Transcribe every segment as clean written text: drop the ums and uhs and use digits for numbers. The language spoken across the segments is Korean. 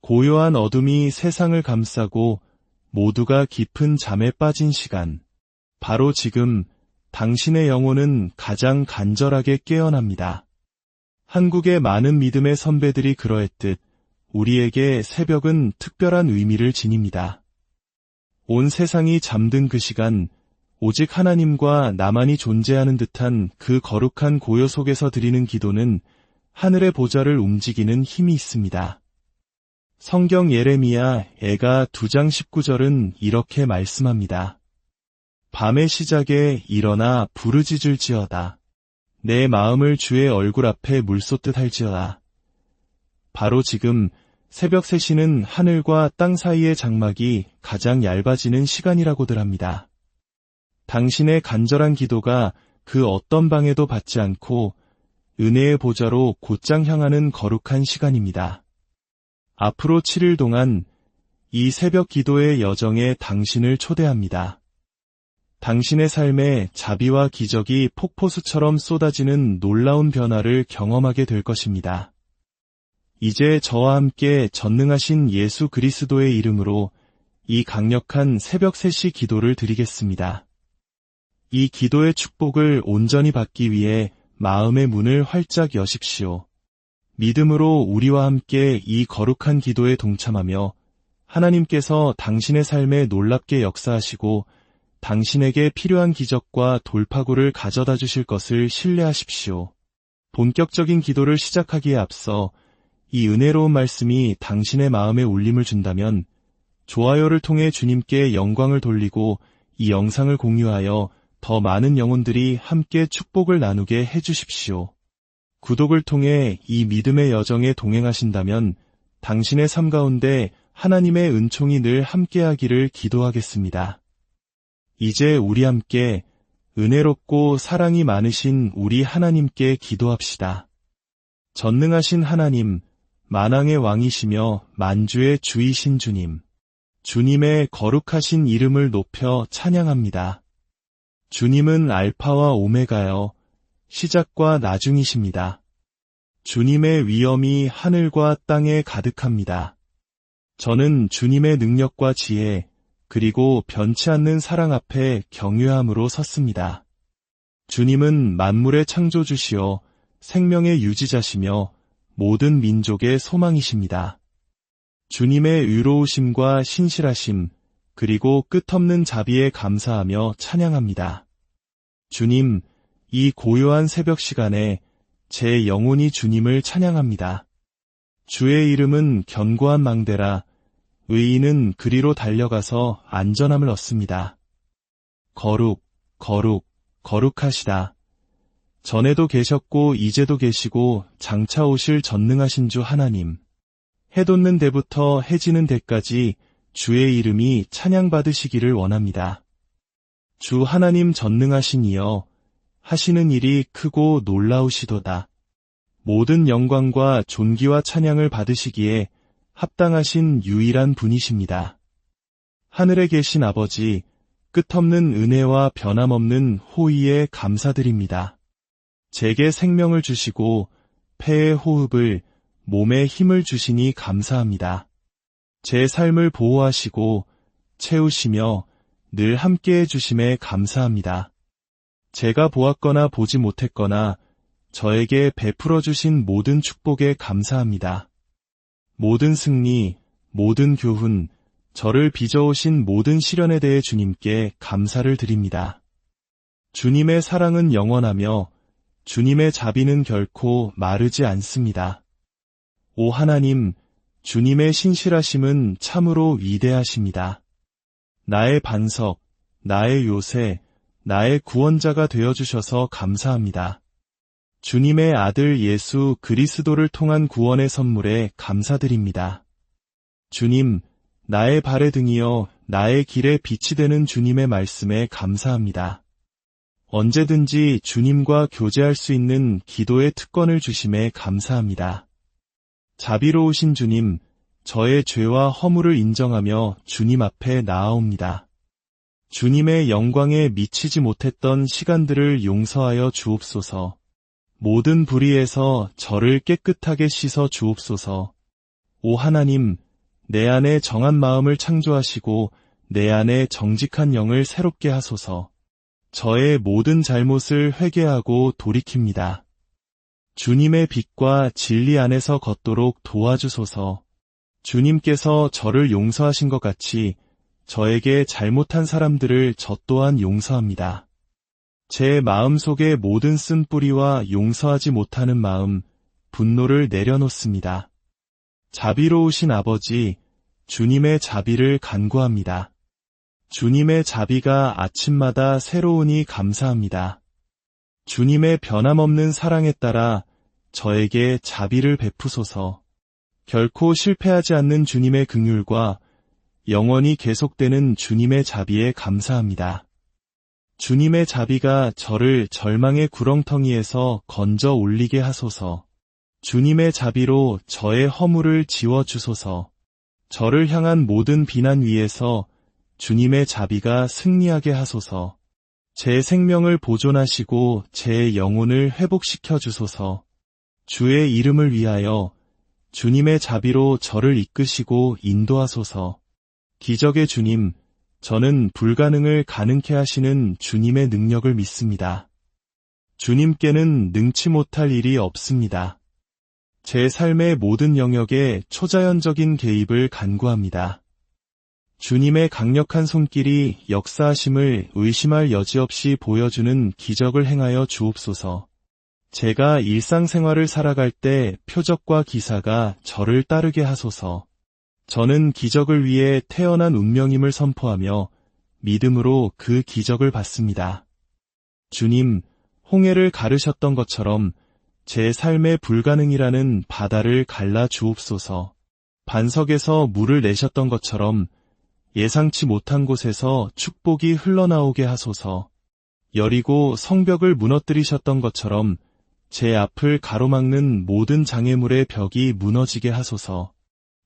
고요한 어둠이 세상을 감싸고 모두가 깊은 잠에 빠진 시간. 바로 지금 당신의 영혼은 가장 간절하게 깨어납니다. 한국의 많은 믿음의 선배들이 그러했듯 우리에게 새벽은 특별한 의미를 지닙니다. 온 세상이 잠든 그 시간, 오직 하나님과 나만이 존재하는 듯한 그 거룩한 고요 속에서 드리는 기도는 하늘의 보좌를 움직이는 힘이 있습니다. 성경 예레미야 애가 2장 19절은 이렇게 말씀합니다. 밤의 시작에 일어나 부르짖을지어다. 내 마음을 주의 얼굴 앞에 물쏟듯 할지어다. 바로 지금 새벽 3시는 하늘과 땅 사이의 장막이 가장 얇아지는 시간이라고들 합니다. 당신의 간절한 기도가 그 어떤 방해도 받지 않고 은혜의 보좌로 곧장 향하는 거룩한 시간입니다. 앞으로 7일 동안 이 새벽 기도의 여정에 당신을 초대합니다. 당신의 삶에 자비와 기적이 폭포수처럼 쏟아지는 놀라운 변화를 경험하게 될 것입니다. 이제 저와 함께 전능하신 예수 그리스도의 이름으로 이 강력한 새벽 3시 기도를 드리겠습니다. 이 기도의 축복을 온전히 받기 위해 마음의 문을 활짝 여십시오. 믿음으로 우리와 함께 이 거룩한 기도에 동참하며 하나님께서 당신의 삶에 놀랍게 역사하시고 당신에게 필요한 기적과 돌파구를 가져다 주실 것을 신뢰하십시오. 본격적인 기도를 시작하기에 앞서 이 은혜로운 말씀이 당신의 마음에 울림을 준다면 좋아요를 통해 주님께 영광을 돌리고 이 영상을 공유하여 더 많은 영혼들이 함께 축복을 나누게 해주십시오. 구독을 통해 이 믿음의 여정에 동행하신다면 당신의 삶 가운데 하나님의 은총이 늘 함께하기를 기도하겠습니다. 이제 우리 함께 은혜롭고 사랑이 많으신 우리 하나님께 기도합시다. 전능하신 하나님, 만왕의 왕이시며 만주의 주이신 주님, 주님의 거룩하신 이름을 높여 찬양합니다. 주님은 알파와 오메가여 시작과 나중이십니다. 주님의 위엄이 하늘과 땅에 가득합니다. 저는 주님의 능력과 지혜 그리고 변치 않는 사랑 앞에 경외함으로 섰습니다. 주님은 만물의 창조주시여 생명의 유지자시며 모든 민족의 소망이십니다. 주님의 의로우심과 신실하심 그리고 끝없는 자비에 감사하며 찬양합니다. 주님, 이 고요한 새벽 시간에 제 영혼이 주님을 찬양합니다. 주의 이름은 견고한 망대라 의인은 그리로 달려가서 안전함을 얻습니다. 거룩, 거룩, 거룩하시다. 전에도 계셨고 이제도 계시고 장차 오실 전능하신 주 하나님. 해 돋는 데부터 해 지는 데까지 주의 이름이 찬양받으시기를 원합니다. 주 하나님 전능하신 이여 하시는 일이 크고 놀라우시도다. 모든 영광과 존귀와 찬양을 받으시기에 합당하신 유일한 분이십니다. 하늘에 계신 아버지, 끝없는 은혜와 변함없는 호의에 감사드립니다. 제게 생명을 주시고 폐의 호흡을, 몸에 힘을 주시니 감사합니다. 제 삶을 보호하시고 채우시며 늘 함께해 주심에 감사합니다. 제가 보았거나 보지 못했거나 저에게 베풀어 주신 모든 축복에 감사합니다. 모든 승리, 모든 교훈, 저를 빚어오신 모든 시련에 대해 주님께 감사를 드립니다. 주님의 사랑은 영원하며 주님의 자비는 결코 마르지 않습니다. 오 하나님, 주님의 신실하심은 참으로 위대하십니다. 나의 반석, 나의 요새, 나의 구원자가 되어주셔서 감사합니다. 주님의 아들 예수 그리스도를 통한 구원의 선물에 감사드립니다. 주님, 나의 발의 등이여 나의 길에 빛이 되는 주님의 말씀에 감사합니다. 언제든지 주님과 교제할 수 있는 기도의 특권을 주심에 감사합니다. 자비로우신 주님, 저의 죄와 허물을 인정하며 주님 앞에 나아옵니다. 주님의 영광에 미치지 못했던 시간들을 용서하여 주옵소서. 모든 불의에서 저를 깨끗하게 씻어 주옵소서. 오 하나님, 내 안에 정한 마음을 창조하시고 내 안에 정직한 영을 새롭게 하소서. 저의 모든 잘못을 회개하고 돌이킵니다. 주님의 빛과 진리 안에서 걷도록 도와주소서. 주님께서 저를 용서하신 것 같이 저에게 잘못한 사람들을 저 또한 용서합니다. 제 마음속의 모든 쓴뿌리와 용서하지 못하는 마음, 분노를 내려놓습니다. 자비로우신 아버지, 주님의 자비를 간구합니다. 주님의 자비가 아침마다 새로우니 감사합니다. 주님의 변함없는 사랑에 따라 저에게 자비를 베푸소서. 결코 실패하지 않는 주님의 긍휼과 영원히 계속되는 주님의 자비에 감사합니다. 주님의 자비가 저를 절망의 구렁텅이에서 건져 올리게 하소서. 주님의 자비로 저의 허물을 지워주소서. 저를 향한 모든 비난 위에서 주님의 자비가 승리하게 하소서. 제 생명을 보존하시고 제 영혼을 회복시켜 주소서. 주의 이름을 위하여 주님의 자비로 저를 이끄시고 인도하소서. 기적의 주님, 저는 불가능을 가능케 하시는 주님의 능력을 믿습니다. 주님께는 능치 못할 일이 없습니다. 제 삶의 모든 영역에 초자연적인 개입을 간구합니다. 주님의 강력한 손길이 역사하심을 의심할 여지 없이 보여주는 기적을 행하여 주옵소서. 제가 일상생활을 살아갈 때 표적과 기사가 저를 따르게 하소서. 저는 기적을 위해 태어난 운명임을 선포하며 믿음으로 그 기적을 받습니다. 주님, 홍해를 가르셨던 것처럼 제 삶의 불가능이라는 바다를 갈라 주옵소서. 반석에서 물을 내셨던 것처럼 예상치 못한 곳에서 축복이 흘러나오게 하소서. 여리고 성벽을 무너뜨리셨던 것처럼 제 앞을 가로막는 모든 장애물의 벽이 무너지게 하소서.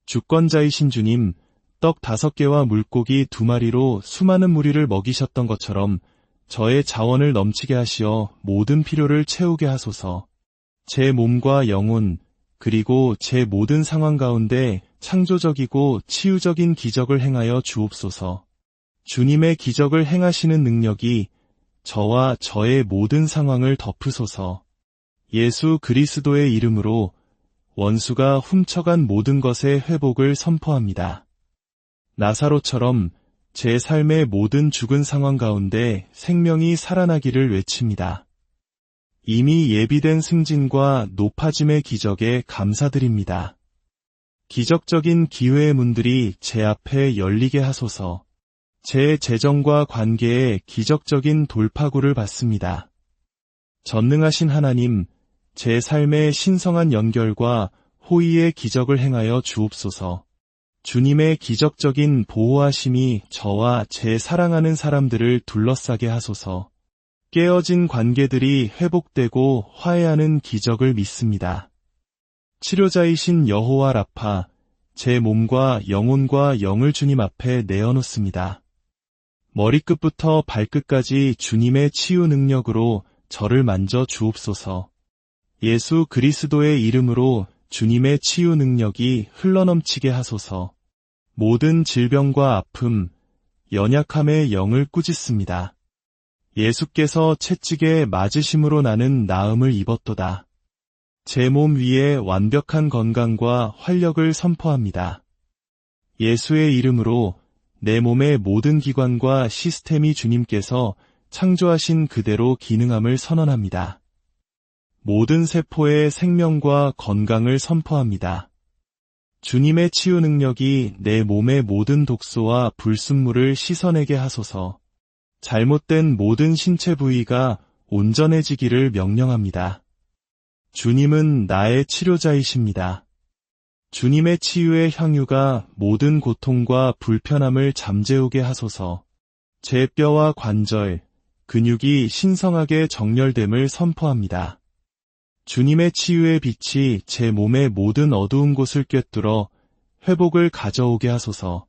주권자이신 주님, 떡 5개와 물고기 2마리로 수많은 무리를 먹이셨던 것처럼 저의 자원을 넘치게 하시어 모든 필요를 채우게 하소서. 제 몸과 영혼, 그리고 제 모든 상황 가운데 창조적이고 치유적인 기적을 행하여 주옵소서. 주님의 기적을 행하시는 능력이 저와 저의 모든 상황을 덮으소서. 예수 그리스도의 이름으로 원수가 훔쳐간 모든 것의 회복을 선포합니다. 나사로처럼 제 삶의 모든 죽은 상황 가운데 생명이 살아나기를 외칩니다. 이미 예비된 승진과 높아짐의 기적에 감사드립니다. 기적적인 기회의 문들이 제 앞에 열리게 하소서. 제 재정과 관계에 기적적인 돌파구를 받습니다. 전능하신 하나님, 제 삶의 신성한 연결과 호의의 기적을 행하여 주옵소서. 주님의 기적적인 보호하심이 저와 제 사랑하는 사람들을 둘러싸게 하소서. 깨어진 관계들이 회복되고 화해하는 기적을 믿습니다. 치료자이신 여호와 라파, 제 몸과 영혼과 영을 주님 앞에 내어놓습니다. 머리끝부터 발끝까지 주님의 치유 능력으로 저를 만져 주옵소서. 예수 그리스도의 이름으로 주님의 치유 능력이 흘러넘치게 하소서. 모든 질병과 아픔, 연약함의 영을 꾸짖습니다. 예수께서 채찍에 맞으심으로 나는 나음을 입었도다. 제 몸 위에 완벽한 건강과 활력을 선포합니다. 예수의 이름으로 내 몸의 모든 기관과 시스템이 주님께서 창조하신 그대로 기능함을 선언합니다. 모든 세포의 생명과 건강을 선포합니다. 주님의 치유 능력이 내 몸의 모든 독소와 불순물을 씻어내게 하소서. 잘못된 모든 신체 부위가 온전해지기를 명령합니다. 주님은 나의 치료자이십니다. 주님의 치유의 향유가 모든 고통과 불편함을 잠재우게 하소서. 제 뼈와 관절, 근육이 신성하게 정렬됨을 선포합니다. 주님의 치유의 빛이 제 몸의 모든 어두운 곳을 꿰뚫어 회복을 가져오게 하소서.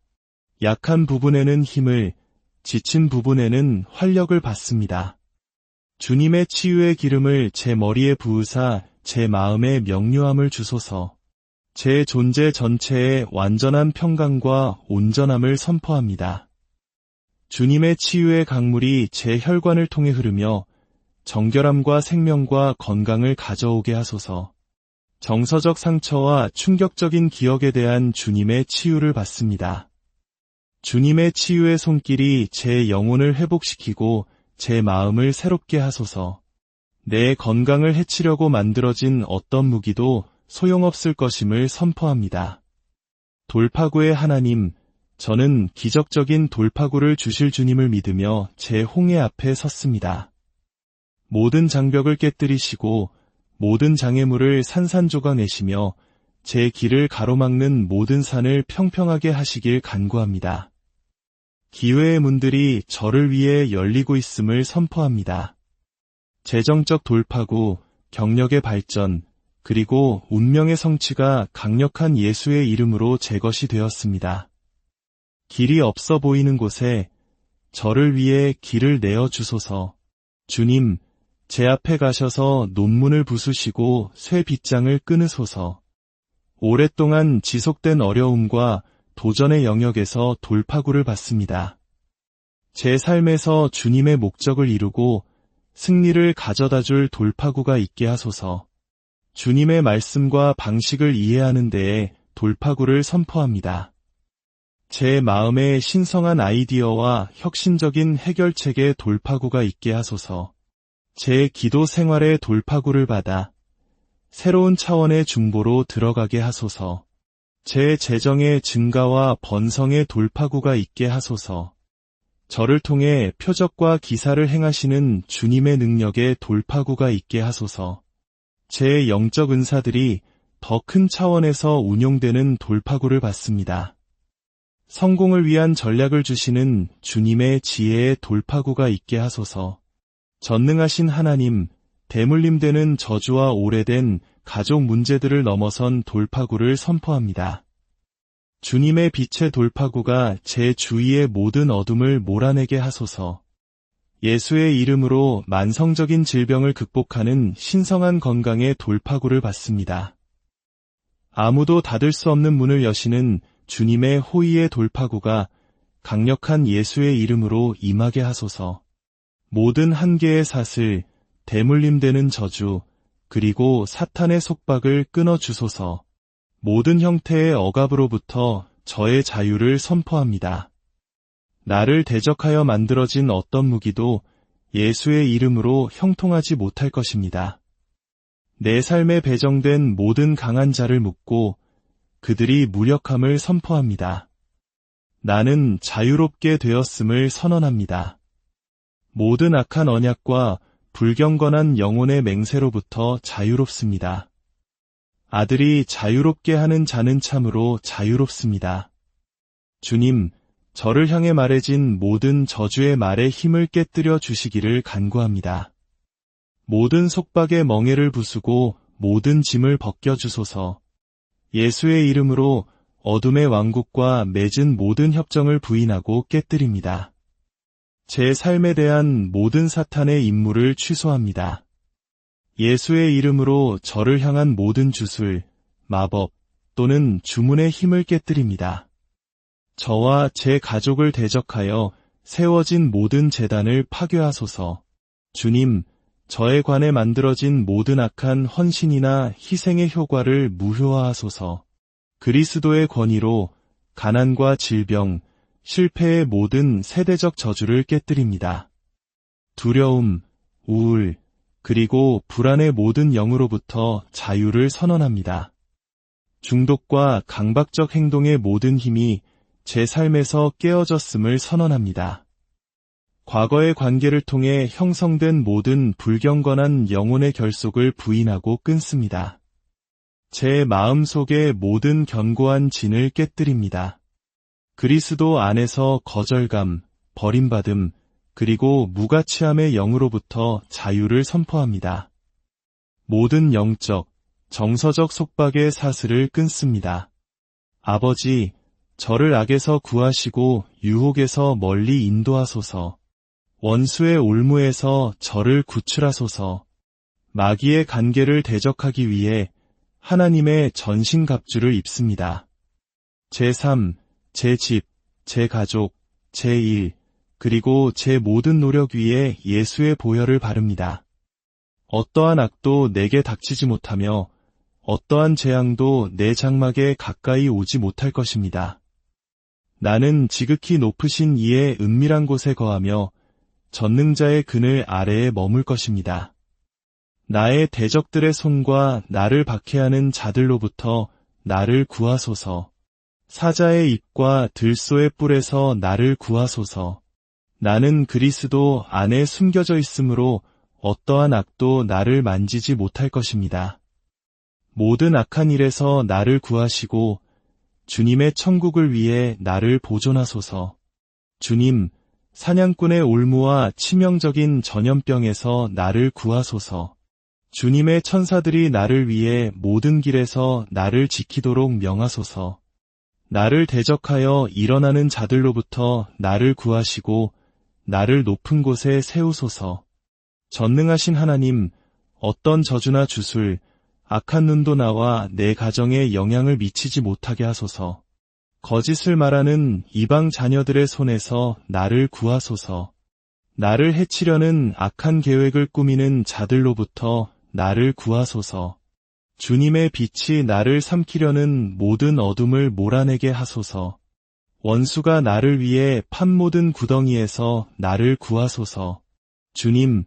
약한 부분에는 힘을, 지친 부분에는 활력을 받습니다. 주님의 치유의 기름을 제 머리에 부으사 제 마음에 명료함을 주소서. 제 존재 전체에 완전한 평강과 온전함을 선포합니다. 주님의 치유의 강물이 제 혈관을 통해 흐르며 정결함과 생명과 건강을 가져오게 하소서. 정서적 상처와 충격적인 기억에 대한 주님의 치유를 받습니다. 주님의 치유의 손길이 제 영혼을 회복시키고 제 마음을 새롭게 하소서. 내 건강을 해치려고 만들어진 어떤 무기도 소용없을 것임을 선포합니다. 돌파구의 하나님, 저는 기적적인 돌파구를 주실 주님을 믿으며 제 홍해 앞에 섰습니다. 모든 장벽을 깨뜨리시고 모든 장애물을 산산조각내시며 제 길을 가로막는 모든 산을 평평하게 하시길 간구합니다. 기회의 문들이 저를 위해 열리고 있음을 선포합니다. 재정적 돌파구, 경력의 발전, 그리고 운명의 성취가 강력한 예수의 이름으로 제 것이 되었습니다. 길이 없어 보이는 곳에 저를 위해 길을 내어 주소서. 주님, 제 앞에 가셔서 논문을 부수시고 쇠 빗장을 끊으소서. 오랫동안 지속된 어려움과 도전의 영역에서 돌파구를 받습니다. 제 삶에서 주님의 목적을 이루고 승리를 가져다 줄 돌파구가 있게 하소서. 주님의 말씀과 방식을 이해하는 데에 돌파구를 선포합니다. 제 마음에 신성한 아이디어와 혁신적인 해결책의 돌파구가 있게 하소서. 제 기도 생활의 돌파구를 받아 새로운 차원의 중보로 들어가게 하소서. 제 재정의 증가와 번성의 돌파구가 있게 하소서. 저를 통해 표적과 기사를 행하시는 주님의 능력의 돌파구가 있게 하소서. 제 영적 은사들이 더 큰 차원에서 운용되는 돌파구를 받습니다. 성공을 위한 전략을 주시는 주님의 지혜의 돌파구가 있게 하소서. 전능하신 하나님, 대물림되는 저주와 오래된 가족 문제들을 넘어선 돌파구를 선포합니다. 주님의 빛의 돌파구가 제 주위의 모든 어둠을 몰아내게 하소서. 예수의 이름으로 만성적인 질병을 극복하는 신성한 건강의 돌파구를 받습니다. 아무도 닫을 수 없는 문을 여시는 주님의 호의의 돌파구가 강력한 예수의 이름으로 임하게 하소서. 모든 한계의 사슬, 대물림되는 저주, 그리고 사탄의 속박을 끊어주소서. 모든 형태의 억압으로부터 저의 자유를 선포합니다. 나를 대적하여 만들어진 어떤 무기도 예수의 이름으로 형통하지 못할 것입니다. 내 삶에 배정된 모든 강한 자를 묶고 그들이 무력함을 선포합니다. 나는 자유롭게 되었음을 선언합니다. 모든 악한 언약과 불경건한 영혼의 맹세로부터 자유롭습니다. 아들이 자유롭게 하는 자는 참으로 자유롭습니다. 주님, 저를 향해 말해진 모든 저주의 말의 힘을 깨뜨려 주시기를 간구합니다. 모든 속박의 멍에를 부수고 모든 짐을 벗겨주소서. 예수의 이름으로 어둠의 왕국과 맺은 모든 협정을 부인하고 깨뜨립니다. 제 삶에 대한 모든 사탄의 임무를 취소합니다. 예수의 이름으로 저를 향한 모든 주술, 마법 또는 주문의 힘을 깨뜨립니다. 저와 제 가족을 대적하여 세워진 모든 제단을 파괴하소서. 주님, 저에 관해 만들어진 모든 악한 헌신이나 희생의 효과를 무효화하소서. 그리스도의 권위로 가난과 질병, 실패의 모든 세대적 저주를 깨뜨립니다. 두려움, 우울, 그리고 불안의 모든 영으로부터 자유를 선언합니다. 중독과 강박적 행동의 모든 힘이 제 삶에서 깨어졌음을 선언합니다. 과거의 관계를 통해 형성된 모든 불경건한 영혼의 결속을 부인하고 끊습니다. 제 마음 속의 모든 견고한 진을 깨뜨립니다. 그리스도 안에서 거절감, 버림받음, 그리고 무가치함의 영으로부터 자유를 선포합니다. 모든 영적, 정서적 속박의 사슬을 끊습니다. 아버지, 저를 악에서 구하시고 유혹에서 멀리 인도하소서. 원수의 올무에서 저를 구출하소서. 마귀의 간계를 대적하기 위해 하나님의 전신갑주를 입습니다. 제 삶, 제 집, 제 가족, 제 일, 그리고 제 모든 노력 위에 예수의 보혈을 바릅니다. 어떠한 악도 내게 닥치지 못하며 어떠한 재앙도 내 장막에 가까이 오지 못할 것입니다. 나는 지극히 높으신 이의 은밀한 곳에 거하며 전능자의 그늘 아래에 머물 것입니다. 나의 대적들의 손과 나를 박해하는 자들로부터 나를 구하소서. 사자의 입과 들소의 뿔에서 나를 구하소서. 나는 그리스도 안에 숨겨져 있으므로 어떠한 악도 나를 만지지 못할 것입니다. 모든 악한 일에서 나를 구하시고 주님의 천국을 위해 나를 보존하소서. 주님, 사냥꾼의 올무와 치명적인 전염병에서 나를 구하소서. 주님의 천사들이 나를 위해 모든 길에서 나를 지키도록 명하소서. 나를 대적하여 일어나는 자들로부터 나를 구하시고 나를 높은 곳에 세우소서. 전능하신 하나님, 어떤 저주나 주술, 악한 눈도 나와 내 가정에 영향을 미치지 못하게 하소서. 거짓을 말하는 이방 자녀들의 손에서 나를 구하소서. 나를 해치려는 악한 계획을 꾸미는 자들로부터 나를 구하소서. 주님의 빛이 나를 삼키려는 모든 어둠을 몰아내게 하소서. 원수가 나를 위해 판 모든 구덩이에서 나를 구하소서. 주님,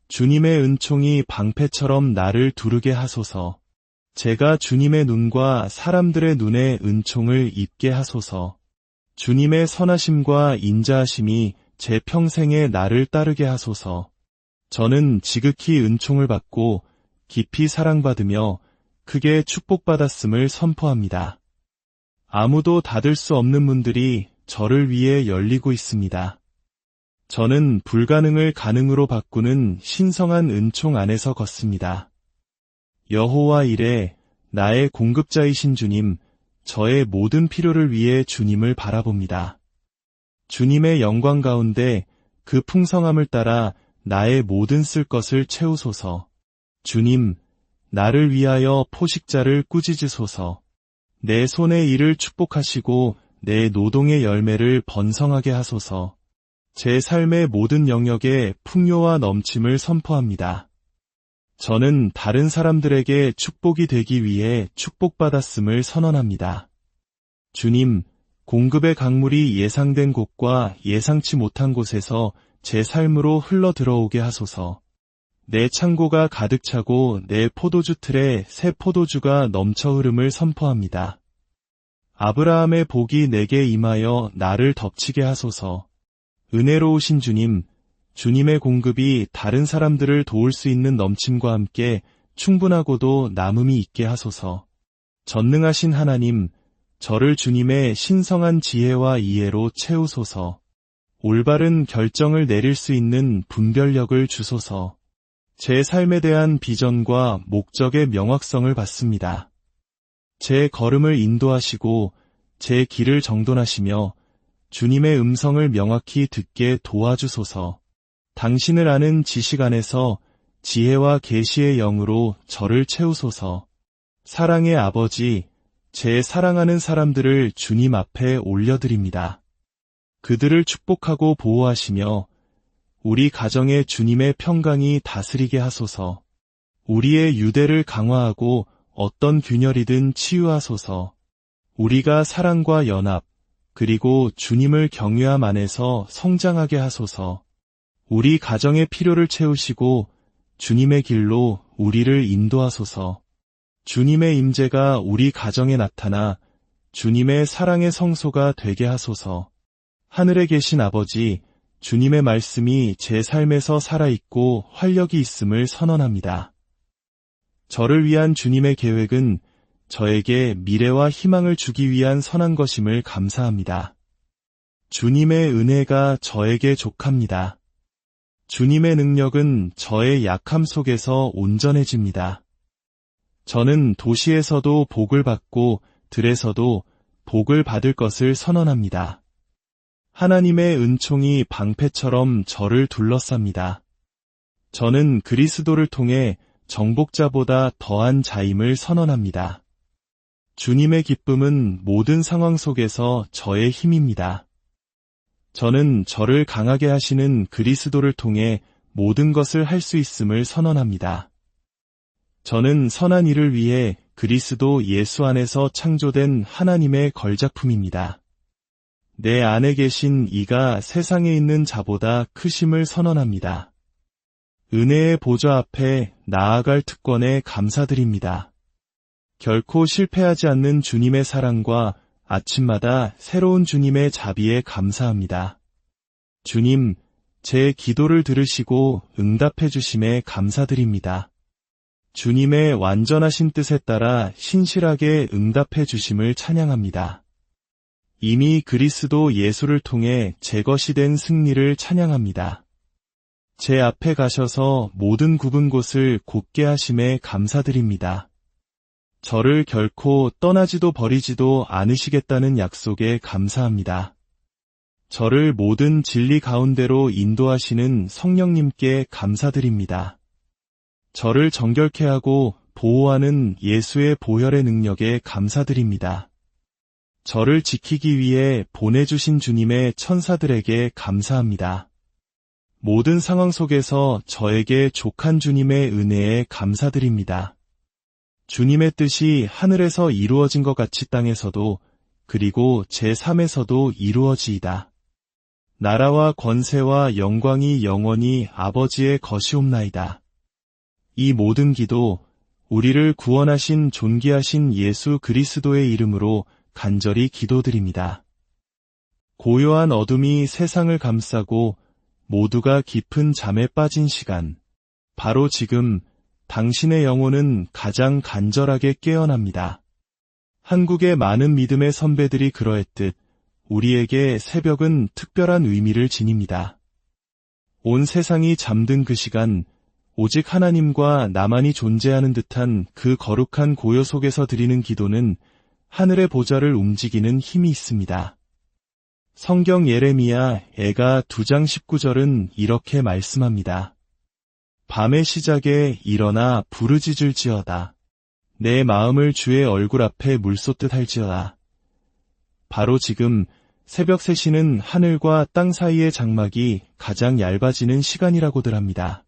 주님의 은총이 방패처럼 나를 두르게 하소서. 제가 주님의 눈과 사람들의 눈에 은총을 입게 하소서. 주님의 선하심과 인자하심이 제 평생에 나를 따르게 하소서. 저는 지극히 은총을 받고 깊이 사랑받으며 크게 축복받았음을 선포합니다. 아무도 닫을 수 없는 문들이 저를 위해 열리고 있습니다. 저는 불가능을 가능으로 바꾸는 신성한 은총 안에서 걷습니다. 여호와 이레, 나의 공급자이신 주님, 저의 모든 필요를 위해 주님을 바라봅니다. 주님의 영광 가운데 그 풍성함을 따라 나의 모든 쓸 것을 채우소서. 주님, 나를 위하여 포식자를 꾸짖으소서. 내 손의 일을 축복하시고 내 노동의 열매를 번성하게 하소서. 제 삶의 모든 영역에 풍요와 넘침을 선포합니다. 저는 다른 사람들에게 축복이 되기 위해 축복받았음을 선언합니다. 주님, 공급의 강물이 예상된 곳과 예상치 못한 곳에서 제 삶으로 흘러 들어오게 하소서. 내 창고가 가득 차고 내 포도주 틀에 새 포도주가 넘쳐 흐름을 선포합니다. 아브라함의 복이 내게 임하여 나를 덮치게 하소서. 은혜로우신 주님, 주님의 공급이 다른 사람들을 도울 수 있는 넘침과 함께 충분하고도 남음이 있게 하소서. 전능하신 하나님, 저를 주님의 신성한 지혜와 이해로 채우소서. 올바른 결정을 내릴 수 있는 분별력을 주소서. 제 삶에 대한 비전과 목적의 명확성을 받습니다. 제 걸음을 인도하시고 제 길을 정돈하시며 주님의 음성을 명확히 듣게 도와주소서. 당신을 아는 지식 안에서 지혜와 계시의 영으로 저를 채우소서. 사랑의 아버지, 제 사랑하는 사람들을 주님 앞에 올려드립니다. 그들을 축복하고 보호하시며 우리 가정에 주님의 평강이 다스리게 하소서. 우리의 유대를 강화하고 어떤 균열이든 치유하소서. 우리가 사랑과 연합, 그리고 주님을 경외함 안에서 성장하게 하소서. 우리 가정의 필요를 채우시고 주님의 길로 우리를 인도하소서. 주님의 임재가 우리 가정에 나타나 주님의 사랑의 성소가 되게 하소서. 하늘에 계신 아버지, 주님의 말씀이 제 삶에서 살아있고 활력이 있음을 선언합니다. 저를 위한 주님의 계획은 저에게 미래와 희망을 주기 위한 선한 것임을 감사합니다. 주님의 은혜가 저에게 족합니다. 주님의 능력은 저의 약함 속에서 온전해집니다. 저는 도시에서도 복을 받고 들에서도 복을 받을 것을 선언합니다. 하나님의 은총이 방패처럼 저를 둘러쌉니다. 저는 그리스도를 통해 정복자보다 더한 자임을 선언합니다. 주님의 기쁨은 모든 상황 속에서 저의 힘입니다. 저는 저를 강하게 하시는 그리스도를 통해 모든 것을 할 수 있음을 선언합니다. 저는 선한 일을 위해 그리스도 예수 안에서 창조된 하나님의 걸작품입니다. 내 안에 계신 이가 세상에 있는 자보다 크심을 선언합니다. 은혜의 보좌 앞에 나아갈 특권에 감사드립니다. 결코 실패하지 않는 주님의 사랑과 아침마다 새로운 주님의 자비에 감사합니다. 주님, 제 기도를 들으시고 응답해 주심에 감사드립니다. 주님의 완전하신 뜻에 따라 신실하게 응답해 주심을 찬양합니다. 이미 그리스도 예수를 통해 제 것이 된 승리를 찬양합니다. 제 앞에 가셔서 모든 굽은 곳을 곧게 하심에 감사드립니다. 저를 결코 떠나지도 버리지도 않으시겠다는 약속에 감사합니다. 저를 모든 진리 가운데로 인도하시는 성령님께 감사드립니다. 저를 정결케 하고 보호하는 예수의 보혈의 능력에 감사드립니다. 저를 지키기 위해 보내주신 주님의 천사들에게 감사합니다. 모든 상황 속에서 저에게 족한 주님의 은혜에 감사드립니다. 주님의 뜻이 하늘에서 이루어진 것 같이 땅에서도 그리고 제 삶에서도 이루어지이다. 나라와 권세와 영광이 영원히 아버지의 것이옵나이다. 이 모든 기도, 우리를 구원하신 존귀하신 예수 그리스도의 이름으로 간절히 기도드립니다. 고요한 어둠이 세상을 감싸고 모두가 깊은 잠에 빠진 시간, 바로 지금 당신의 영혼은 가장 간절하게 깨어납니다. 한국의 많은 믿음의 선배들이 그러했듯 우리에게 새벽은 특별한 의미를 지닙니다. 온 세상이 잠든 그 시간, 오직 하나님과 나만이 존재하는 듯한 그 거룩한 고요 속에서 드리는 기도는 하늘의 보좌를 움직이는 힘이 있습니다. 성경 예레미야 애가 2장 19절은 이렇게 말씀합니다. 밤의 시작에 일어나 부르짖을지어다. 내 마음을 주의 얼굴 앞에 물쏟듯 할지어다. 바로 지금 새벽 3시는 하늘과 땅 사이의 장막이 가장 얇아지는 시간이라고들 합니다.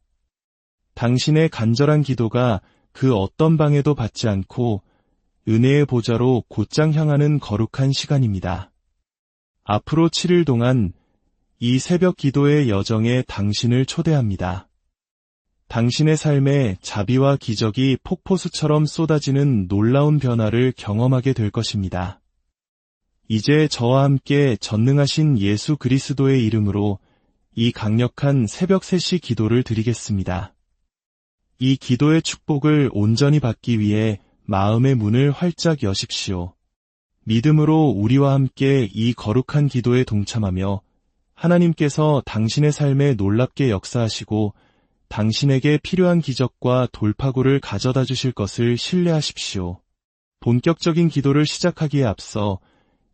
당신의 간절한 기도가 그 어떤 방해도 받지 않고 은혜의 보좌로 곧장 향하는 거룩한 시간입니다. 앞으로 7일 동안 이 새벽 기도의 여정에 당신을 초대합니다. 당신의 삶에 자비와 기적이 폭포수처럼 쏟아지는 놀라운 변화를 경험하게 될 것입니다. 이제 저와 함께 전능하신 예수 그리스도의 이름으로 이 강력한 새벽 3시 기도를 드리겠습니다. 이 기도의 축복을 온전히 받기 위해 마음의 문을 활짝 여십시오. 믿음으로 우리와 함께 이 거룩한 기도에 동참하며 하나님께서 당신의 삶에 놀랍게 역사하시고 당신에게 필요한 기적과 돌파구를 가져다 주실 것을 신뢰하십시오. 본격적인 기도를 시작하기에 앞서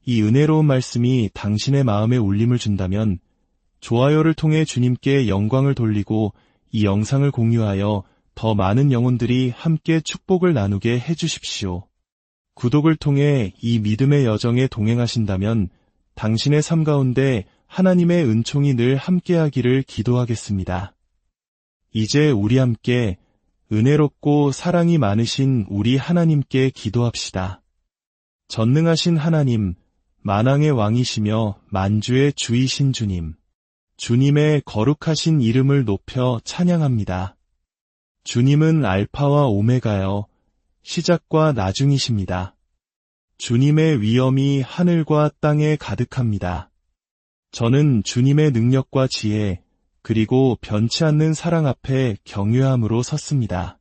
이 은혜로운 말씀이 당신의 마음에 울림을 준다면 좋아요를 통해 주님께 영광을 돌리고 이 영상을 공유하여 더 많은 영혼들이 함께 축복을 나누게 해주십시오. 구독을 통해 이 믿음의 여정에 동행하신다면 당신의 삶 가운데 하나님의 은총이 늘 함께하기를 기도하겠습니다. 이제 우리 함께 은혜롭고 사랑이 많으신 우리 하나님께 기도합시다. 전능하신 하나님, 만왕의 왕이시며 만주의 주이신 주님, 주님의 거룩하신 이름을 높여 찬양합니다. 주님은 알파와 오메가여 시작과 나중이십니다. 주님의 위엄이 하늘과 땅에 가득합니다. 저는 주님의 능력과 지혜 그리고 변치 않는 사랑 앞에 경외함으로 섰습니다.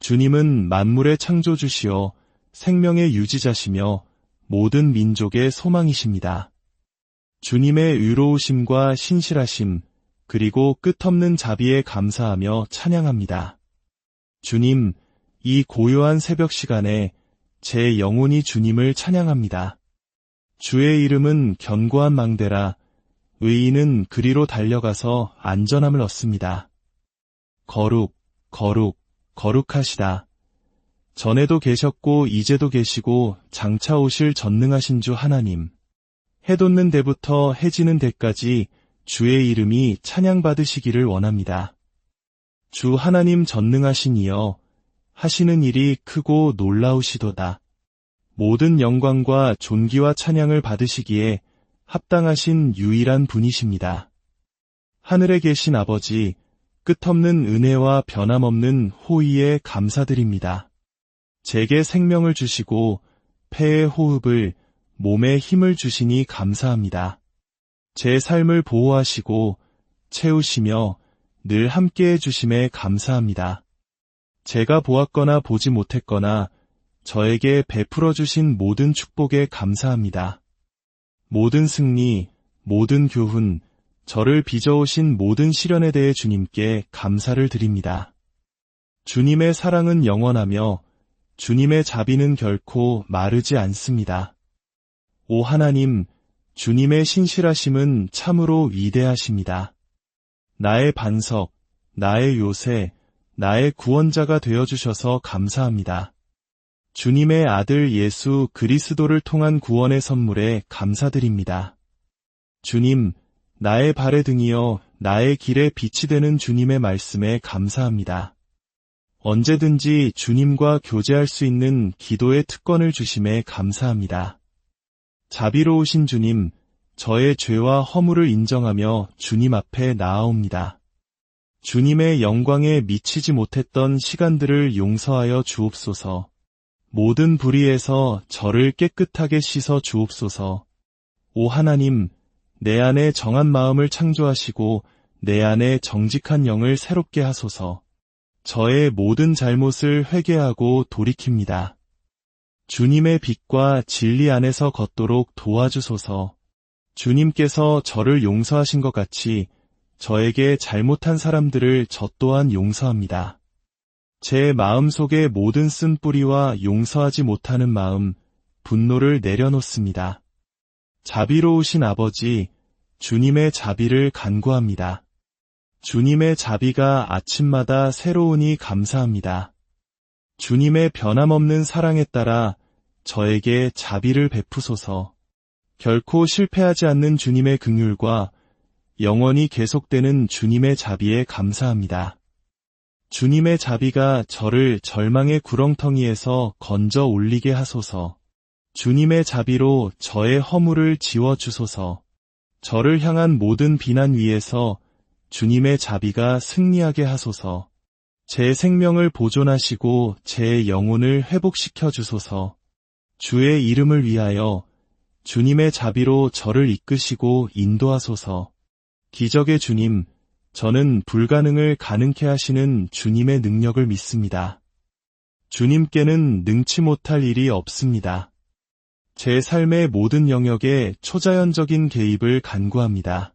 주님은 만물의 창조주시여 생명의 유지자시며 모든 민족의 소망이십니다. 주님의 의로우심과 신실하심 그리고 끝없는 자비에 감사하며 찬양합니다. 주님, 이 고요한 새벽 시간에 제 영혼이 주님을 찬양합니다. 주의 이름은 견고한 망대라 의인은 그리로 달려가서 안전함을 얻습니다. 거룩, 거룩, 거룩하시다. 전에도 계셨고 이제도 계시고 장차 오실 전능하신 주 하나님. 해 돋는 데부터 해 지는 데까지 주의 이름이 찬양받으시기를 원합니다. 주 하나님 전능하신 이여, 하시는 일이 크고 놀라우시도다. 모든 영광과 존귀와 찬양을 받으시기에 합당하신 유일한 분이십니다. 하늘에 계신 아버지, 끝없는 은혜와 변함없는 호의에 감사드립니다. 제게 생명을 주시고 폐에 호흡을, 몸에 힘을 주시니 감사합니다. 제 삶을 보호하시고 채우시며 늘 함께해 주심에 감사합니다. 제가 보았거나 보지 못했거나 저에게 베풀어 주신 모든 축복에 감사합니다. 모든 승리, 모든 교훈, 저를 빚어오신 모든 시련에 대해 주님께 감사를 드립니다. 주님의 사랑은 영원하며 주님의 자비는 결코 마르지 않습니다. 오 하나님, 주님의 신실하심은 참으로 위대하십니다. 나의 반석, 나의 요새, 나의 구원자가 되어주셔서 감사합니다. 주님의 아들 예수 그리스도를 통한 구원의 선물에 감사드립니다. 주님, 나의 발의 등이여 나의 길에 빛이 되는 주님의 말씀에 감사합니다. 언제든지 주님과 교제할 수 있는 기도의 특권을 주심에 감사합니다. 자비로우신 주님, 저의 죄와 허물을 인정하며 주님 앞에 나아옵니다. 주님의 영광에 미치지 못했던 시간들을 용서하여 주옵소서. 모든 불의에서 저를 깨끗하게 씻어 주옵소서. 오 하나님, 내 안에 정한 마음을 창조하시고 내 안에 정직한 영을 새롭게 하소서. 저의 모든 잘못을 회개하고 돌이킵니다. 주님의 빛과 진리 안에서 걷도록 도와주소서. 주님께서 저를 용서하신 것 같이 저에게 잘못한 사람들을 저 또한 용서합니다. 제 마음속의 모든 쓴뿌리와 용서하지 못하는 마음, 분노를 내려놓습니다. 자비로우신 아버지, 주님의 자비를 간구합니다. 주님의 자비가 아침마다 새로우니 감사합니다. 주님의 변함없는 사랑에 따라 저에게 자비를 베푸소서. 결코 실패하지 않는 주님의 긍휼과 영원히 계속되는 주님의 자비에 감사합니다. 주님의 자비가 저를 절망의 구렁텅이에서 건져 올리게 하소서. 주님의 자비로 저의 허물을 지워주소서. 저를 향한 모든 비난 위에서 주님의 자비가 승리하게 하소서. 제 생명을 보존하시고 제 영혼을 회복시켜 주소서. 주의 이름을 위하여 주님의 자비로 저를 이끄시고 인도하소서. 기적의 주님, 저는 불가능을 가능케 하시는 주님의 능력을 믿습니다. 주님께는 능치 못할 일이 없습니다. 제 삶의 모든 영역에 초자연적인 개입을 간구합니다.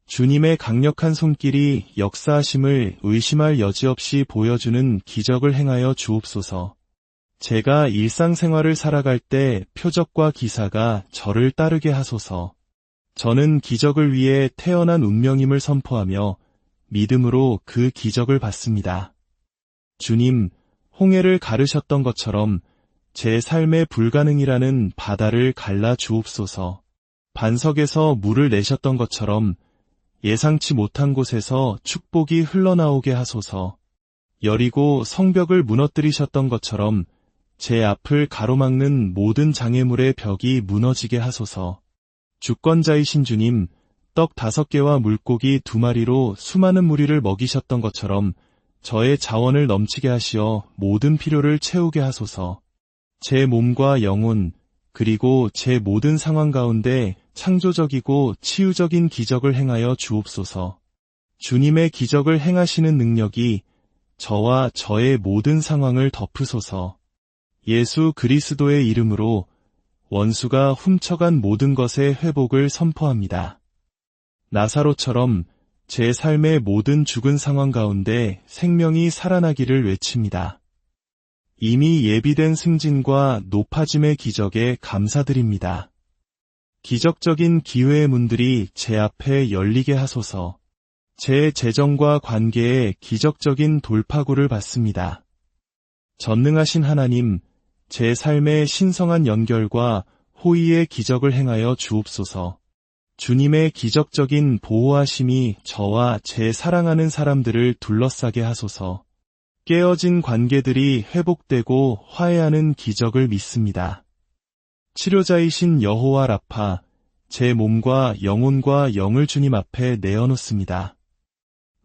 주님의 강력한 손길이 역사하심을 의심할 여지 없이 보여주는 기적을 행하여 주옵소서. 제가 일상생활을 살아갈 때 표적과 기사가 저를 따르게 하소서. 저는 기적을 위해 태어난 운명임을 선포하며 믿음으로 그 기적을 받습니다. 주님, 홍해를 가르셨던 것처럼 제 삶의 불가능이라는 바다를 갈라 주옵소서. 반석에서 물을 내셨던 것처럼 예상치 못한 곳에서 축복이 흘러나오게 하소서. 여리고 성벽을 무너뜨리셨던 것처럼 제 앞을 가로막는 모든 장애물의 벽이 무너지게 하소서. 주권자이신 주님, 떡 5개와 물고기 2마리로 수많은 무리를 먹이셨던 것처럼 저의 자원을 넘치게 하시어 모든 필요를 채우게 하소서. 제 몸과 영혼, 그리고 제 모든 상황 가운데 창조적이고 치유적인 기적을 행하여 주옵소서. 주님의 기적을 행하시는 능력이 저와 저의 모든 상황을 덮으소서. 예수 그리스도의 이름으로 원수가 훔쳐간 모든 것의 회복을 선포합니다. 나사로처럼 제 삶의 모든 죽은 상황 가운데 생명이 살아나기를 외칩니다. 이미 예비된 승진과 높아짐의 기적에 감사드립니다. 기적적인 기회의 문들이 제 앞에 열리게 하소서. 제 재정과 관계에 기적적인 돌파구를 받습니다. 전능하신 하나님, 제 삶의 신성한 연결과 호의의 기적을 행하여 주옵소서. 주님의 기적적인 보호하심이 저와 제 사랑하는 사람들을 둘러싸게 하소서. 깨어진 관계들이 회복되고 화해하는 기적을 믿습니다. 치료자이신 여호와 라파, 제 몸과 영혼과 영을 주님 앞에 내어놓습니다.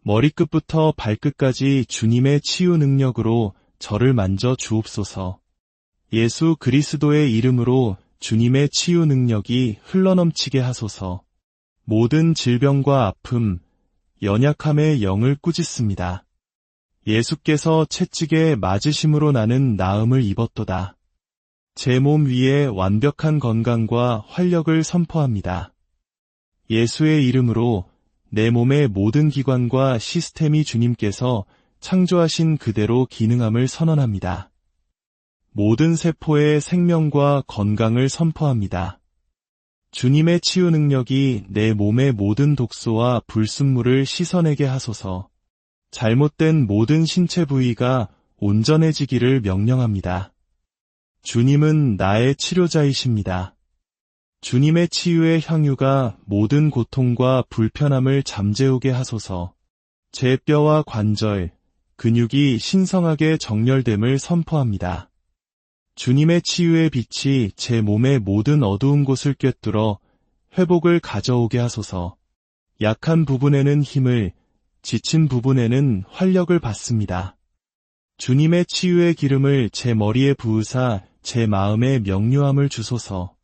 머리끝부터 발끝까지 주님의 치유 능력으로 저를 만져 주옵소서. 예수 그리스도의 이름으로 주님의 치유 능력이 흘러넘치게 하소서. 모든 질병과 아픔, 연약함의 영을 꾸짖습니다. 예수께서 채찍에 맞으심으로 나는 나음을 입었도다. 제 몸 위에 완벽한 건강과 활력을 선포합니다. 예수의 이름으로 내 몸의 모든 기관과 시스템이 주님께서 창조하신 그대로 기능함을 선언합니다. 모든 세포의 생명과 건강을 선포합니다. 주님의 치유 능력이 내 몸의 모든 독소와 불순물을 씻어내게 하소서. 잘못된 모든 신체 부위가 온전해지기를 명령합니다. 주님은 나의 치료자이십니다. 주님의 치유의 향유가 모든 고통과 불편함을 잠재우게 하소서. 제 뼈와 관절, 근육이 신성하게 정렬됨을 선포합니다. 주님의 치유의 빛이 제 몸의 모든 어두운 곳을 꿰뚫어 회복을 가져오게 하소서. 약한 부분에는 힘을, 지친 부분에는 활력을 받습니다. 주님의 치유의 기름을 제 머리에 부으사 제 마음에 명료함을 주소서.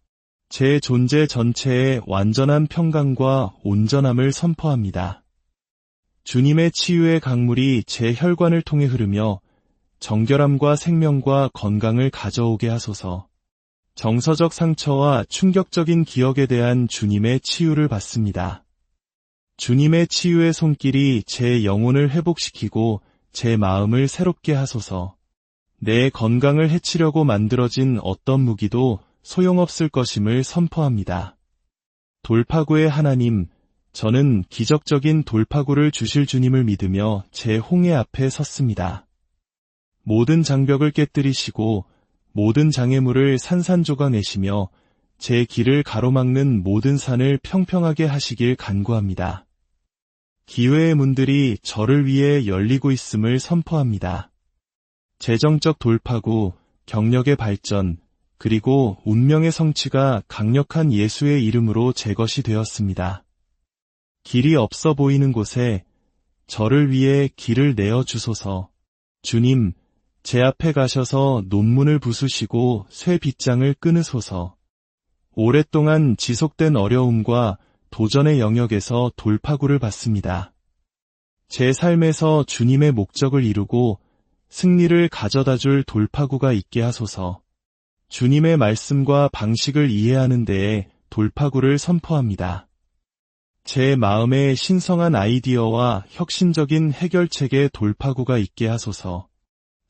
제 존재 전체에 완전한 평강과 온전함을 선포합니다. 주님의 치유의 강물이 제 혈관을 통해 흐르며 정결함과 생명과 건강을 가져오게 하소서. 정서적 상처와 충격적인 기억에 대한 주님의 치유를 받습니다. 주님의 치유의 손길이 제 영혼을 회복시키고 제 마음을 새롭게 하소서. 내 건강을 해치려고 만들어진 어떤 무기도 소용없을 것임을 선포합니다. 돌파구의 하나님, 저는 기적적인 돌파구를 주실 주님을 믿으며 제 홍해 앞에 섰습니다. 모든 장벽을 깨뜨리시고 모든 장애물을 산산조각내시며 제 길을 가로막는 모든 산을 평평하게 하시길 간구합니다. 기회의 문들이 저를 위해 열리고 있음을 선포합니다. 재정적 돌파구, 경력의 발전, 그리고 운명의 성취가 강력한 예수의 이름으로 제 것이 되었습니다. 길이 없어 보이는 곳에 저를 위해 길을 내어 주소서. 주님, 제 앞에 가셔서 논문을 부수시고 쇠 빗장을 끊으소서. 오랫동안 지속된 어려움과 도전의 영역에서 돌파구를 받습니다. 제 삶에서 주님의 목적을 이루고 승리를 가져다 줄 돌파구가 있게 하소서. 주님의 말씀과 방식을 이해하는 데에 돌파구를 선포합니다. 제 마음에 신성한 아이디어와 혁신적인 해결책의 돌파구가 있게 하소서.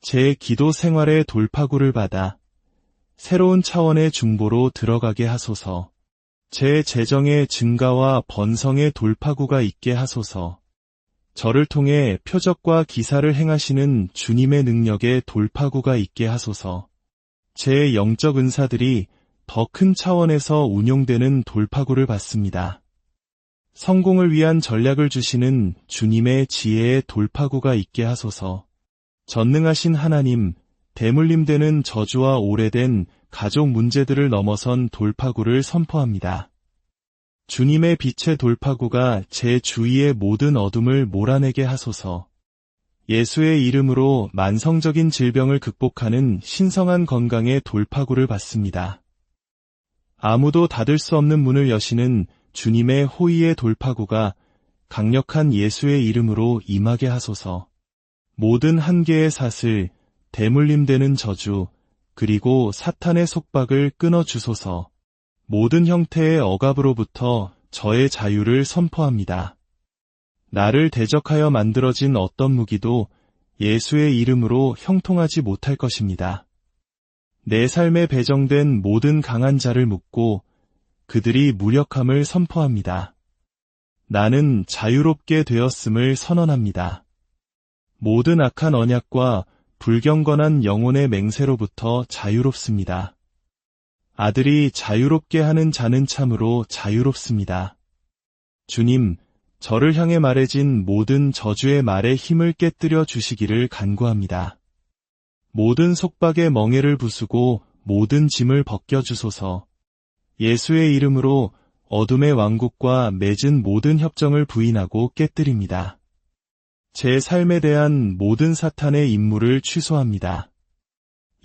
제 기도 생활의 돌파구를 받아 새로운 차원의 중보로 들어가게 하소서. 제 재정의 증가와 번성의 돌파구가 있게 하소서. 저를 통해 표적과 기사를 행하시는 주님의 능력의 돌파구가 있게 하소서. 제 영적 은사들이 더 큰 차원에서 운용되는 돌파구를 받습니다. 성공을 위한 전략을 주시는 주님의 지혜의 돌파구가 있게 하소서. 전능하신 하나님, 대물림되는 저주와 오래된 가족 문제들을 넘어선 돌파구를 선포합니다. 주님의 빛의 돌파구가 제 주위의 모든 어둠을 몰아내게 하소서. 예수의 이름으로 만성적인 질병을 극복하는 신성한 건강의 돌파구를 받습니다. 아무도 닫을 수 없는 문을 여시는 주님의 호의의 돌파구가 강력한 예수의 이름으로 임하게 하소서. 모든 한계의 사슬, 대물림되는 저주, 그리고 사탄의 속박을 끊어주소서. 모든 형태의 억압으로부터 저의 자유를 선포합니다. 나를 대적하여 만들어진 어떤 무기도 예수의 이름으로 형통하지 못할 것입니다. 내 삶에 배정된 모든 강한 자를 묶고 그들이 무력함을 선포합니다. 나는 자유롭게 되었음을 선언합니다. 모든 악한 언약과 불경건한 영혼의 맹세로부터 자유롭습니다. 아들이 자유롭게 하는 자는 참으로 자유롭습니다. 주님, 저를 향해 말해진 모든 저주의 말에 힘을 깨뜨려 주시기를 간구합니다. 모든 속박의 멍에를 부수고 모든 짐을 벗겨주소서. 예수의 이름으로 어둠의 왕국과 맺은 모든 협정을 부인하고 깨뜨립니다. 제 삶에 대한 모든 사탄의 임무를 취소합니다.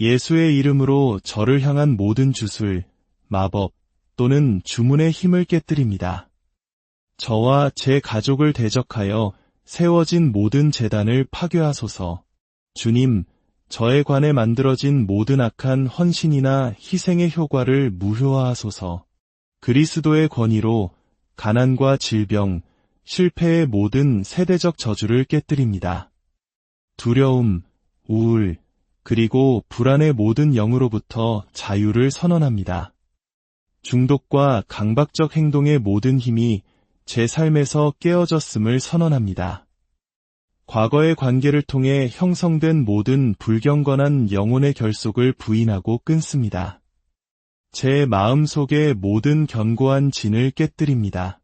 예수의 이름으로 저를 향한 모든 주술, 마법 또는 주문의 힘을 깨뜨립니다. 저와 제 가족을 대적하여 세워진 모든 제단을 파괴하소서. 주님, 저에 관해 만들어진 모든 악한 헌신이나 희생의 효과를 무효화하소서. 그리스도의 권위로 가난과 질병, 실패의 모든 세대적 저주를 깨뜨립니다. 두려움, 우울, 그리고 불안의 모든 영으로부터 자유를 선언합니다. 중독과 강박적 행동의 모든 힘이 제 삶에서 깨어졌음을 선언합니다. 과거의 관계를 통해 형성된 모든 불경건한 영혼의 결속을 부인하고 끊습니다. 제 마음 속의 모든 견고한 진을 깨뜨립니다.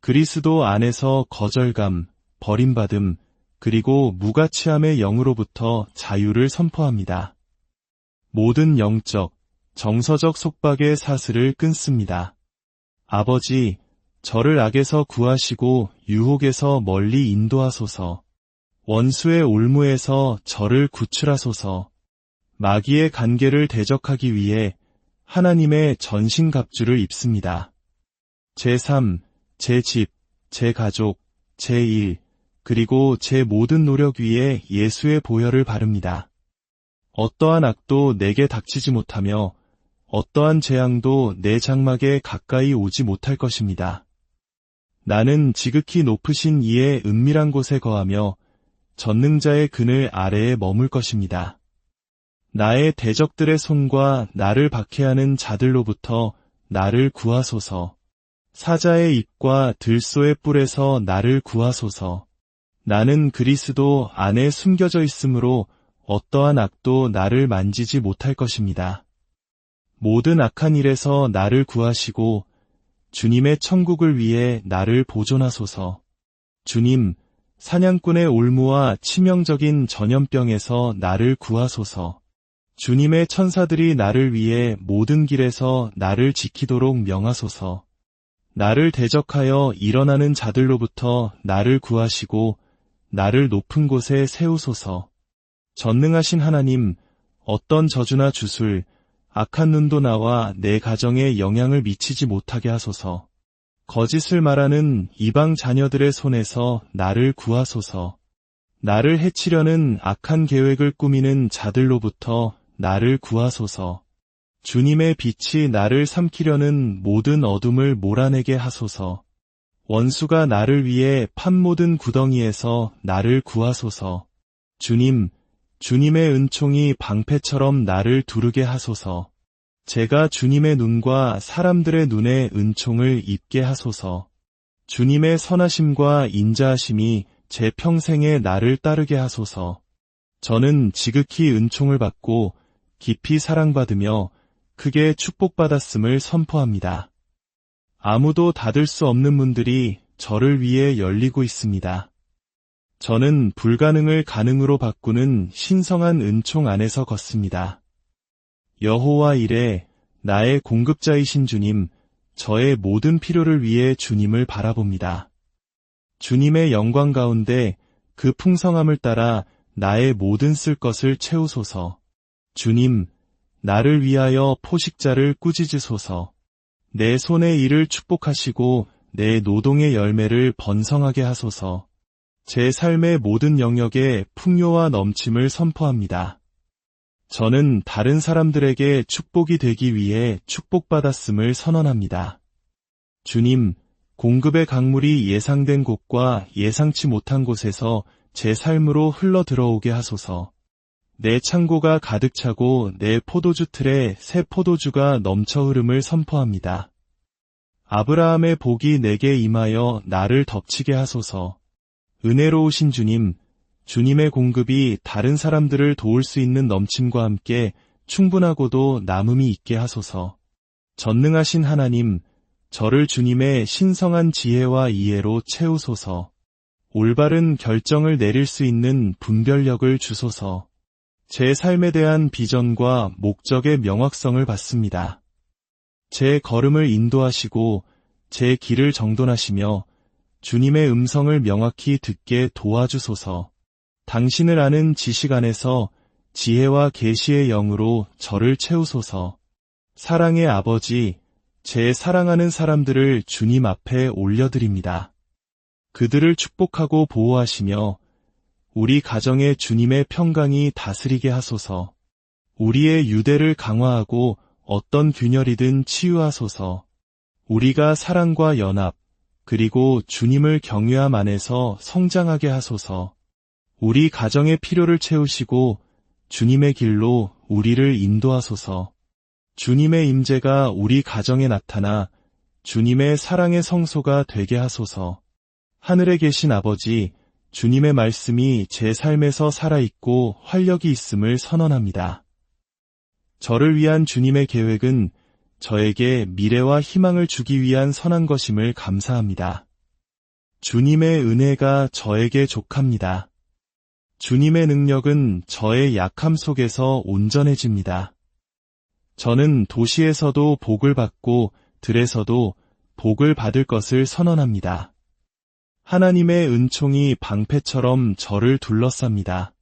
그리스도 안에서 거절감, 버림받음, 그리고 무가치함의 영으로부터 자유를 선포합니다. 모든 영적, 정서적 속박의 사슬을 끊습니다. 아버지, 저를 악에서 구하시고 유혹에서 멀리 인도하소서. 원수의 올무에서 저를 구출하소서. 마귀의 간계를 대적하기 위해 하나님의 전신갑주를 입습니다. 제 삶, 제 집, 제 가족, 제 일, 그리고 제 모든 노력 위에 예수의 보혈을 바릅니다. 어떠한 악도 내게 닥치지 못하며 어떠한 재앙도 내 장막에 가까이 오지 못할 것입니다. 나는 지극히 높으신 이의 은밀한 곳에 거하며 전능자의 그늘 아래에 머물 것입니다. 나의 대적들의 손과 나를 박해하는 자들로부터 나를 구하소서. 사자의 입과 들소의 뿔에서 나를 구하소서. 나는 그리스도 안에 숨겨져 있으므로 어떠한 악도 나를 만지지 못할 것입니다. 모든 악한 일에서 나를 구하시고 주님의 천국을 위해 나를 보존하소서. 주님, 사냥꾼의 올무와 치명적인 전염병에서 나를 구하소서. 주님의 천사들이 나를 위해 모든 길에서 나를 지키도록 명하소서. 나를 대적하여 일어나는 자들로부터 나를 구하시고 나를 높은 곳에 세우소서. 전능하신 하나님, 어떤 저주나 주술, 악한 눈도 나와 내 가정에 영향을 미치지 못하게 하소서. 거짓을 말하는 이방 자녀들의 손에서 나를 구하소서. 나를 해치려는 악한 계획을 꾸미는 자들로부터 나를 구하소서. 주님의 빛이 나를 삼키려는 모든 어둠을 몰아내게 하소서. 원수가 나를 위해 판 모든 구덩이에서 나를 구하소서. 주님, 주님의 은총이 방패처럼 나를 두르게 하소서. 제가 주님의 눈과 사람들의 눈에 은총을 입게 하소서. 주님의 선하심과 인자하심이 제 평생에 나를 따르게 하소서. 저는 지극히 은총을 받고 깊이 사랑받으며 크게 축복받았음을 선포합니다. 아무도 닫을 수 없는 문들이 저를 위해 열리고 있습니다. 저는 불가능을 가능으로 바꾸는 신성한 은총 안에서 걷습니다. 여호와 이레, 나의 공급자이신 주님, 저의 모든 필요를 위해 주님을 바라봅니다. 주님의 영광 가운데 그 풍성함을 따라 나의 모든 쓸 것을 채우소서. 주님, 나를 위하여 포식자를 꾸짖으소서. 내 손의 일을 축복하시고 내 노동의 열매를 번성하게 하소서. 제 삶의 모든 영역에 풍요와 넘침을 선포합니다. 저는 다른 사람들에게 축복이 되기 위해 축복받았음을 선언합니다. 주님, 공급의 강물이 예상된 곳과 예상치 못한 곳에서 제 삶으로 흘러 들어오게 하소서. 내 창고가 가득 차고 내 포도주 틀에 새 포도주가 넘쳐 흐름을 선포합니다. 아브라함의 복이 내게 임하여 나를 덮치게 하소서. 은혜로우신 주님, 주님의 공급이 다른 사람들을 도울 수 있는 넘침과 함께 충분하고도 남음이 있게 하소서. 전능하신 하나님, 저를 주님의 신성한 지혜와 이해로 채우소서. 올바른 결정을 내릴 수 있는 분별력을 주소서. 제 삶에 대한 비전과 목적의 명확성을 받습니다. 제 걸음을 인도하시고 제 길을 정돈하시며 주님의 음성을 명확히 듣게 도와주소서. 당신을 아는 지식 안에서 지혜와 계시의 영으로 저를 채우소서. 사랑의 아버지, 제 사랑하는 사람들을 주님 앞에 올려드립니다. 그들을 축복하고 보호하시며 우리 가정에 주님의 평강이 다스리게 하소서. 우리의 유대를 강화하고 어떤 균열이든 치유하소서. 우리가 사랑과 연합, 그리고 주님을 경외함 안에서 성장하게 하소서. 우리 가정의 필요를 채우시고 주님의 길로 우리를 인도하소서. 주님의 임재가 우리 가정에 나타나 주님의 사랑의 성소가 되게 하소서. 하늘에 계신 아버지, 주님의 말씀이 제 삶에서 살아있고 활력이 있음을 선언합니다. 저를 위한 주님의 계획은 저에게 미래와 희망을 주기 위한 선한 것임을 감사합니다. 주님의 은혜가 저에게 족합니다. 주님의 능력은 저의 약함 속에서 온전해집니다. 저는 도시에서도 복을 받고 들에서도 복을 받을 것을 선언합니다. 하나님의 은총이 방패처럼 저를 둘러쌉니다.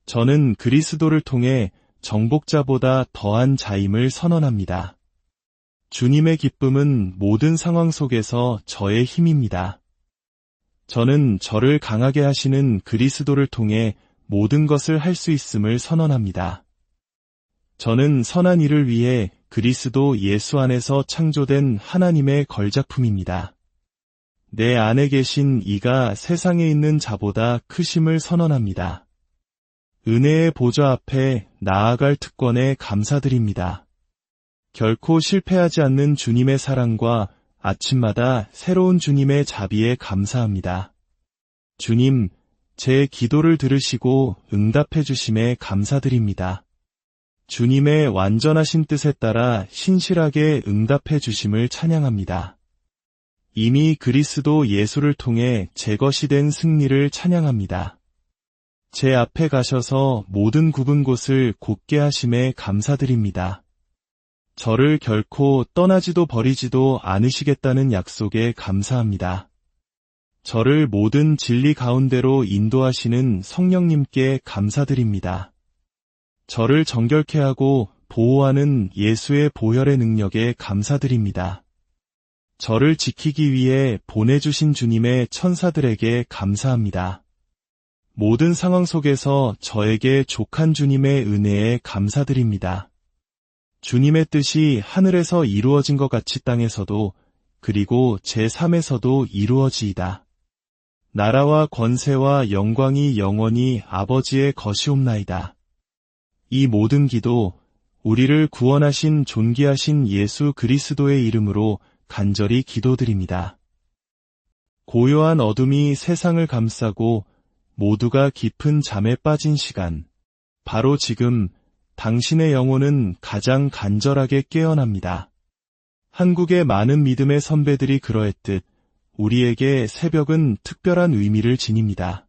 저는 그리스도를 통해 정복자보다 더한 자임을 선언합니다. 주님의 기쁨은 모든 상황 속에서 저의 힘입니다. 저는 저를 강하게 하시는 그리스도를 통해 모든 것을 할 수 있음을 선언합니다. 저는 선한 일을 위해 그리스도 예수 안에서 창조된 하나님의 걸작품입니다. 내 안에 계신 이가 세상에 있는 자보다 크심을 선언합니다. 은혜의 보좌 앞에 나아갈 특권에 감사드립니다. 결코 실패하지 않는 주님의 사랑과 아침마다 새로운 주님의 자비에 감사합니다. 주님, 제 기도를 들으시고 응답해 주심에 감사드립니다. 주님의 완전하신 뜻에 따라 신실하게 응답해 주심을 찬양합니다. 이미 그리스도 예수를 통해 제 것이 된 승리를 찬양합니다. 제 앞에 가셔서 모든 굽은 곳을 곧게 하심에 감사드립니다. 저를 결코 떠나지도 버리지도 않으시겠다는 약속에 감사합니다. 저를 모든 진리 가운데로 인도하시는 성령님께 감사드립니다. 저를 정결케 하고 보호하는 예수의 보혈의 능력에 감사드립니다. 저를 지키기 위해 보내주신 주님의 천사들에게 감사합니다. 모든 상황 속에서 저에게 족한 주님의 은혜에 감사드립니다. 주님의 뜻이 하늘에서 이루어진 것 같이 땅에서도 그리고 제 삶에서도 이루어지이다. 나라와 권세와 영광이 영원히 아버지의 것이옵나이다. 이 모든 기도 우리를 구원하신 존귀하신 예수 그리스도의 이름으로 간절히 기도드립니다. 고요한 어둠이 세상을 감싸고 모두가 깊은 잠에 빠진 시간, 바로 지금 당신의 영혼은 가장 간절하게 깨어납니다. 한국의 많은 믿음의 선배들이 그러했듯 우리에게 새벽은 특별한 의미를 지닙니다.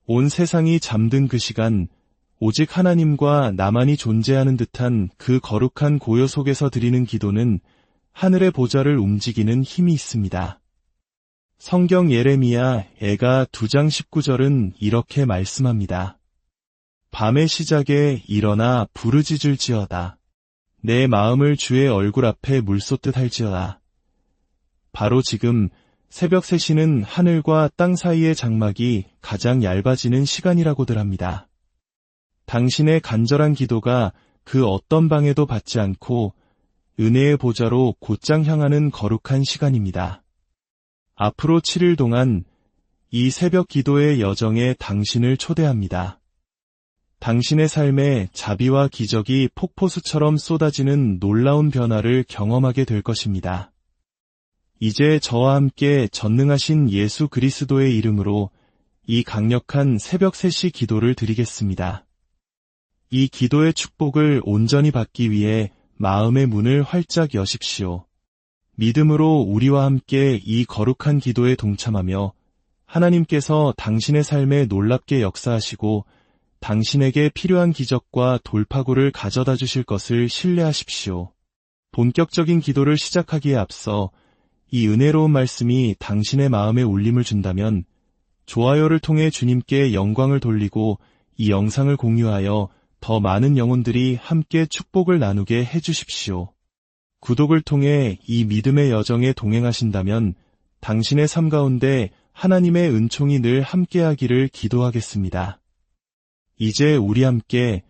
온 세상이 잠든 그 시간, 오직 하나님과 나만이 존재하는 듯한 그 거룩한 고요 속에서 드리는 기도는 하늘의 보좌를 움직이는 힘이 있습니다. 성경 예레미야 애가 2장 19절은 이렇게 말씀합니다. 밤의 시작에 일어나 부르짖을지어다. 내 마음을 주의 얼굴 앞에 물쏟듯 할지어다. 바로 지금 새벽 3시는 하늘과 땅 사이의 장막이 가장 얇아지는 시간이라고들 합니다. 당신의 간절한 기도가 그 어떤 방해도 받지 않고 은혜의 보좌로 곧장 향하는 거룩한 시간입니다. 앞으로 7일 동안 이 새벽 기도의 여정에 당신을 초대합니다. 당신의 삶에 자비와 기적이 폭포수처럼 쏟아지는 놀라운 변화를 경험하게 될 것입니다. 이제 저와 함께 전능하신 예수 그리스도의 이름으로 이 강력한 새벽 3시 기도를 드리겠습니다. 이 기도의 축복을 온전히 받기 위해 마음의 문을 활짝 여십시오. 믿음으로 우리와 함께 이 거룩한 기도에 동참하며 하나님께서 당신의 삶에 놀랍게 역사하시고 당신에게 필요한 기적과 돌파구를 가져다 주실 것을 신뢰하십시오. 본격적인 기도를 시작하기에 앞서 이 은혜로운 말씀이 당신의 마음에 울림을 준다면 좋아요를 통해 주님께 영광을 돌리고 이 영상을 공유하여 더 많은 영혼들이 함께 축복을 나누게 해주십시오. 구독을 통해 이 믿음의 여정에 동행하신다면 당신의 삶 가운데 하나님의 은총이 늘 함께하기를 기도하겠습니다. 이제 우리 함께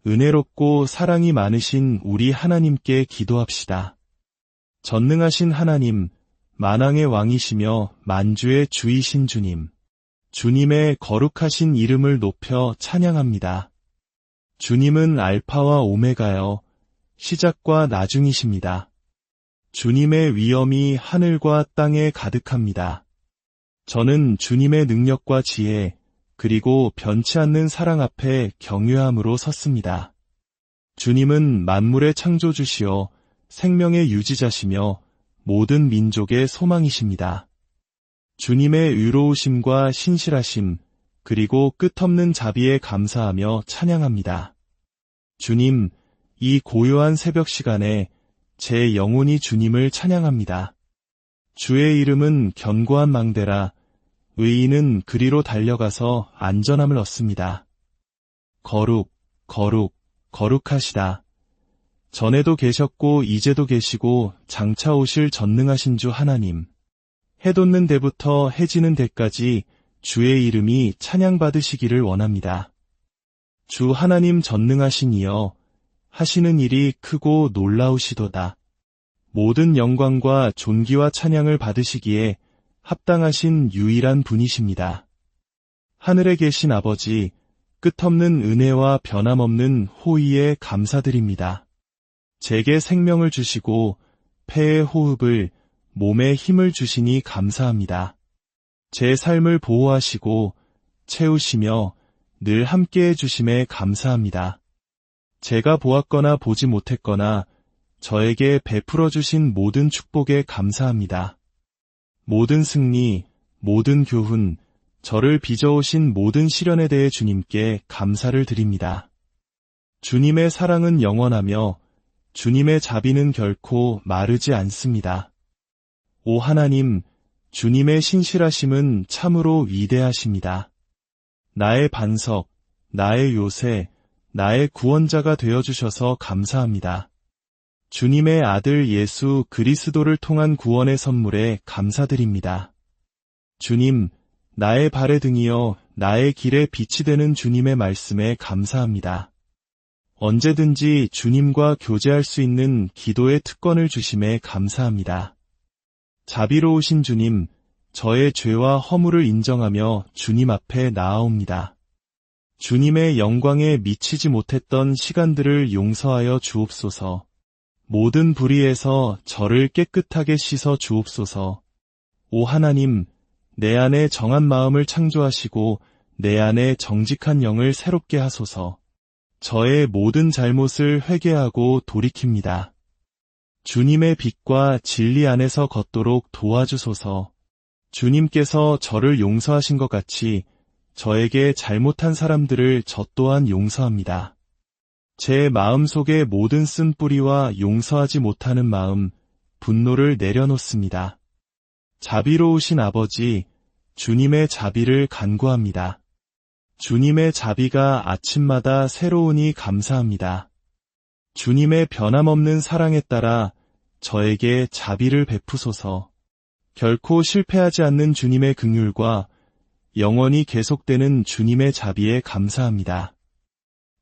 은혜롭고 사랑이 많으신 우리 하나님께 기도합시다. 전능하신 하나님, 만왕의 왕이시며 만주의 주이신 주님, 주님의 거룩하신 이름을 높여 찬양합니다. 주님은 알파와 오메가여 시작과 나중이십니다. 주님의 위엄이 하늘과 땅에 가득합니다. 저는 주님의 능력과 지혜 그리고 변치 않는 사랑 앞에 경외함으로 섰습니다. 주님은 만물의 창조주시여 생명의 유지자시며 모든 민족의 소망이십니다. 주님의 의로우심과 신실하심 그리고 끝없는 자비에 감사하며 찬양합니다. 주님, 이 고요한 새벽 시간에 제 영혼이 주님을 찬양합니다. 주의 이름은 견고한 망대라 의인은 그리로 달려가서 안전함을 얻습니다. 거룩, 거룩, 거룩하시다. 전에도 계셨고 이제도 계시고 장차 오실 전능하신 주 하나님. 해 돋는 데부터 해 지는 데까지 주의 이름이 찬양받으시기를 원합니다. 주 하나님 전능하신 이여 하시는 일이 크고 놀라우시도다. 모든 영광과 존귀와 찬양을 받으시기에 합당하신 유일한 분이십니다. 하늘에 계신 아버지, 끝없는 은혜와 변함없는 호의에 감사드립니다. 제게 생명을 주시고 폐에 호흡을, 몸에 힘을 주시니 감사합니다. 제 삶을 보호하시고 채우시며 늘 함께해 주심에 감사합니다. 제가 보았거나 보지 못했거나 저에게 베풀어 주신 모든 축복에 감사합니다. 모든 승리, 모든 교훈, 저를 빚어오신 모든 시련에 대해 주님께 감사를 드립니다. 주님의 사랑은 영원하며 주님의 자비는 결코 마르지 않습니다. 오 하나님, 주님의 신실하심은 참으로 위대하십니다. 나의 반석, 나의 요새, 나의 구원자가 되어주셔서 감사합니다. 주님의 아들 예수 그리스도를 통한 구원의 선물에 감사드립니다. 주님, 나의 발의 등이여 나의 길에 빛이 되는 주님의 말씀에 감사합니다. 언제든지 주님과 교제할 수 있는 기도의 특권을 주심에 감사합니다. 자비로우신 주님, 저의 죄와 허물을 인정하며 주님 앞에 나아옵니다. 주님의 영광에 미치지 못했던 시간들을 용서하여 주옵소서. 모든 불의에서 저를 깨끗하게 씻어 주옵소서. 오 하나님, 내 안에 정한 마음을 창조하시고 내 안에 정직한 영을 새롭게 하소서. 저의 모든 잘못을 회개하고 돌이킵니다. 주님의 빛과 진리 안에서 걷도록 도와주소서. 주님께서 저를 용서하신 것 같이 저에게 잘못한 사람들을 저 또한 용서합니다. 제 마음속의 모든 쓴뿌리와 용서하지 못하는 마음, 분노를 내려놓습니다. 자비로우신 아버지, 주님의 자비를 간구합니다. 주님의 자비가 아침마다 새로우니 감사합니다. 주님의 변함없는 사랑에 따라 저에게 자비를 베푸소서. 결코 실패하지 않는 주님의 긍휼과 영원히 계속되는 주님의 자비에 감사합니다.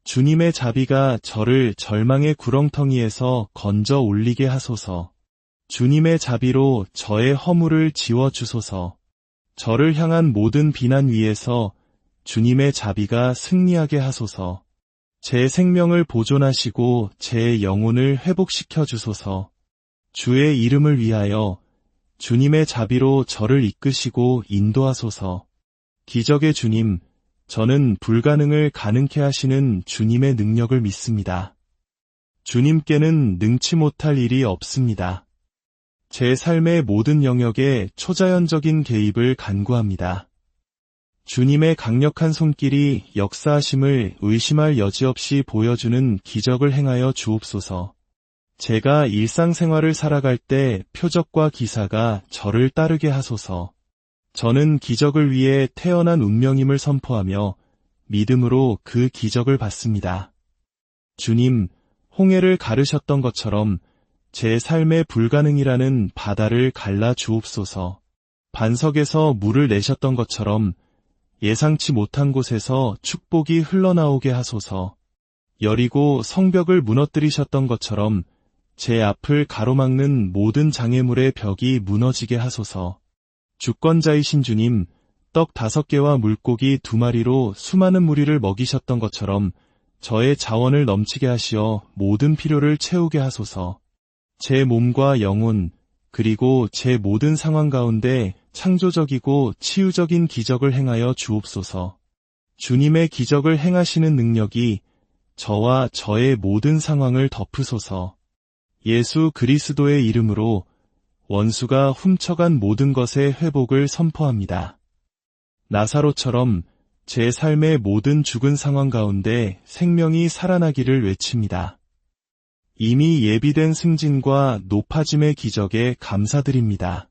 주님의 자비가 저를 절망의 구렁텅이에서 건져 올리게 하소서. 주님의 자비로 저의 허물을 지워주소서. 저를 향한 모든 비난 위에서 주님의 자비가 승리하게 하소서. 제 생명을 보존하시고 제 영혼을 회복시켜 주소서. 주의 이름을 위하여, 주님의 자비로 저를 이끄시고 인도하소서. 기적의 주님, 저는 불가능을 가능케 하시는 주님의 능력을 믿습니다. 주님께는 능치 못할 일이 없습니다. 제 삶의 모든 영역에 초자연적인 개입을 간구합니다. 주님의 강력한 손길이 역사하심을 의심할 여지 없이 보여주는 기적을 행하여 주옵소서. 제가 일상생활을 살아갈 때 표적과 기사가 저를 따르게 하소서. 저는 기적을 위해 태어난 운명임을 선포하며 믿음으로 그 기적을 받습니다. 주님, 홍해를 가르셨던 것처럼 제 삶의 불가능이라는 바다를 갈라 주옵소서. 반석에서 물을 내셨던 것처럼 예상치 못한 곳에서 축복이 흘러나오게 하소서. 여리고 성벽을 무너뜨리셨던 것처럼 제 앞을 가로막는 모든 장애물의 벽이 무너지게 하소서. 주권자이신 주님, 떡 5개와 물고기 2마리로 수많은 무리를 먹이셨던 것처럼 저의 자원을 넘치게 하시어 모든 필요를 채우게 하소서. 제 몸과 영혼, 그리고 제 모든 상황 가운데 창조적이고 치유적인 기적을 행하여 주옵소서. 주님의 기적을 행하시는 능력이 저와 저의 모든 상황을 덮으소서. 예수 그리스도의 이름으로 원수가 훔쳐간 모든 것의 회복을 선포합니다. 나사로처럼 제 삶의 모든 죽은 상황 가운데 생명이 살아나기를 외칩니다. 이미 예비된 승진과 높아짐의 기적에 감사드립니다.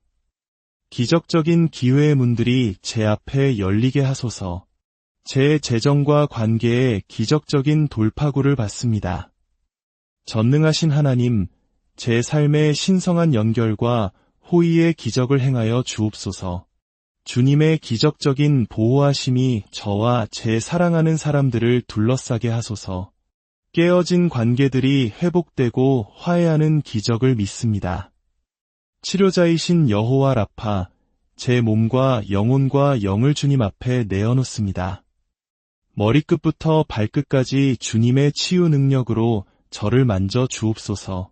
기적적인 기회의 문들이 제 앞에 열리게 하소서. 제 재정과 관계에 기적적인 돌파구를 받습니다. 전능하신 하나님, 제 삶의 신성한 연결과 호의의 기적을 행하여 주옵소서. 주님의 기적적인 보호하심이 저와 제 사랑하는 사람들을 둘러싸게 하소서. 깨어진 관계들이 회복되고 화해하는 기적을 믿습니다. 치료자이신 여호와 라파, 제 몸과 영혼과 영을 주님 앞에 내어놓습니다. 머리끝부터 발끝까지 주님의 치유 능력으로 저를 만져 주옵소서.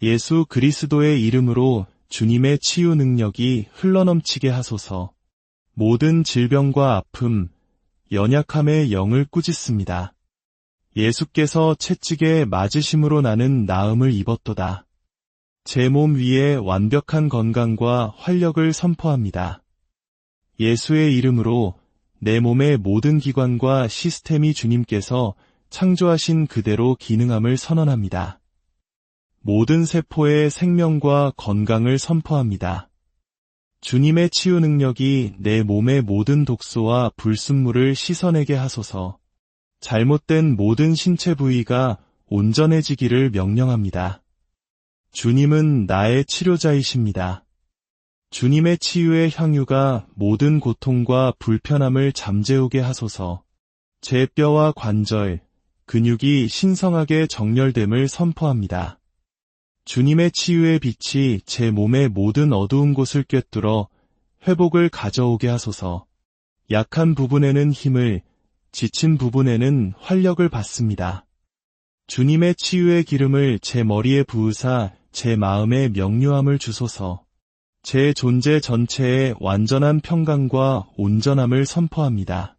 예수 그리스도의 이름으로 주님의 치유 능력이 흘러넘치게 하소서. 모든 질병과 아픔, 연약함의 영을 꾸짖습니다. 예수께서 채찍에 맞으심으로 나는 나음을 입었도다. 제 몸 위에 완벽한 건강과 활력을 선포합니다. 예수의 이름으로 내 몸의 모든 기관과 시스템이 주님께서 창조하신 그대로 기능함을 선언합니다. 모든 세포의 생명과 건강을 선포합니다. 주님의 치유 능력이 내 몸의 모든 독소와 불순물을 씻어내게 하소서. 잘못된 모든 신체 부위가 온전해지기를 명령합니다. 주님은 나의 치료자이십니다. 주님의 치유의 향유가 모든 고통과 불편함을 잠재우게 하소서. 제 뼈와 관절, 근육이 신성하게 정렬됨을 선포합니다. 주님의 치유의 빛이 제 몸의 모든 어두운 곳을 꿰뚫어 회복을 가져오게 하소서. 약한 부분에는 힘을, 지친 부분에는 활력을 받습니다. 주님의 치유의 기름을 제 머리에 부으사 제 마음에 명료함을 주소서. 제 존재 전체에 완전한 평강과 온전함을 선포합니다.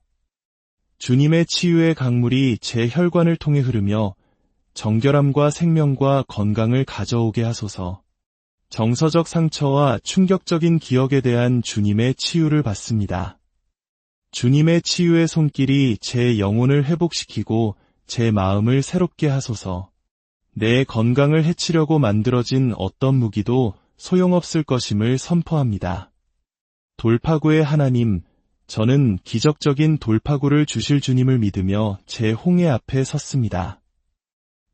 주님의 치유의 강물이 제 혈관을 통해 흐르며 정결함과 생명과 건강을 가져오게 하소서. 정서적 상처와 충격적인 기억에 대한 주님의 치유를 받습니다. 주님의 치유의 손길이 제 영혼을 회복시키고 제 마음을 새롭게 하소서. 내 건강을 해치려고 만들어진 어떤 무기도 소용없을 것임을 선포합니다. 돌파구의 하나님, 저는 기적적인 돌파구를 주실 주님을 믿으며 제 홍해 앞에 섰습니다.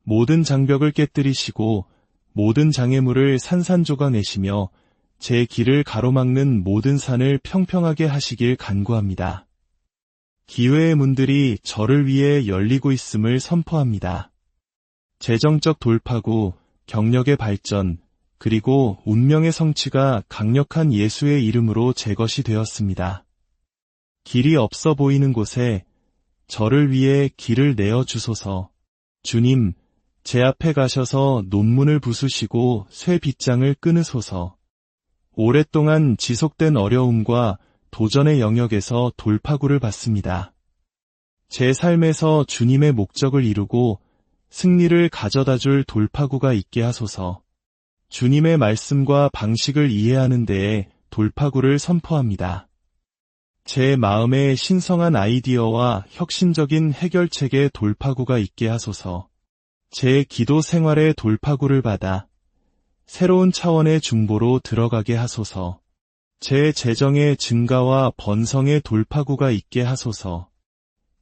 모든 장벽을 깨뜨리시고 모든 장애물을 산산조각내시며 제 길을 가로막는 모든 산을 평평하게 하시길 간구합니다. 기회의 문들이 저를 위해 열리고 있음을 선포합니다. 재정적 돌파구, 경력의 발전, 그리고 운명의 성취가 강력한 예수의 이름으로 제 것이 되었습니다. 길이 없어 보이는 곳에 저를 위해 길을 내어 주소서. 주님, 제 앞에 가셔서 논문을 부수시고 쇠 빗장을 끊으소서. 오랫동안 지속된 어려움과 도전의 영역에서 돌파구를 받습니다. 제 삶에서 주님의 목적을 이루고 승리를 가져다 줄 돌파구가 있게 하소서. 주님의 말씀과 방식을 이해하는 데에 돌파구를 선포합니다. 제 마음에 신성한 아이디어와 혁신적인 해결책의 돌파구가 있게 하소서. 제 기도 생활의 돌파구를 받아 새로운 차원의 중보로 들어가게 하소서. 제 재정의 증가와 번성의 돌파구가 있게 하소서.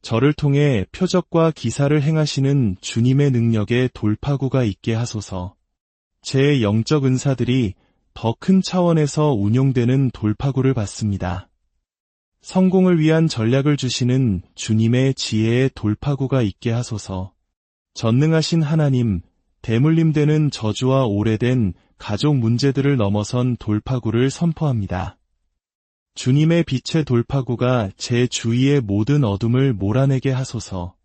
저를 통해 표적과 기사를 행하시는 주님의 능력의 돌파구가 있게 하소서. 제 영적 은사들이 더 큰 차원에서 운용되는 돌파구를 받습니다. 성공을 위한 전략을 주시는 주님의 지혜의 돌파구가 있게 하소서. 전능하신 하나님, 대물림되는 저주와 오래된 가족 문제들을 넘어선 돌파구를 선포합니다. 주님의 빛의 돌파구가 제 주위의 모든 어둠을 몰아내게 하소서.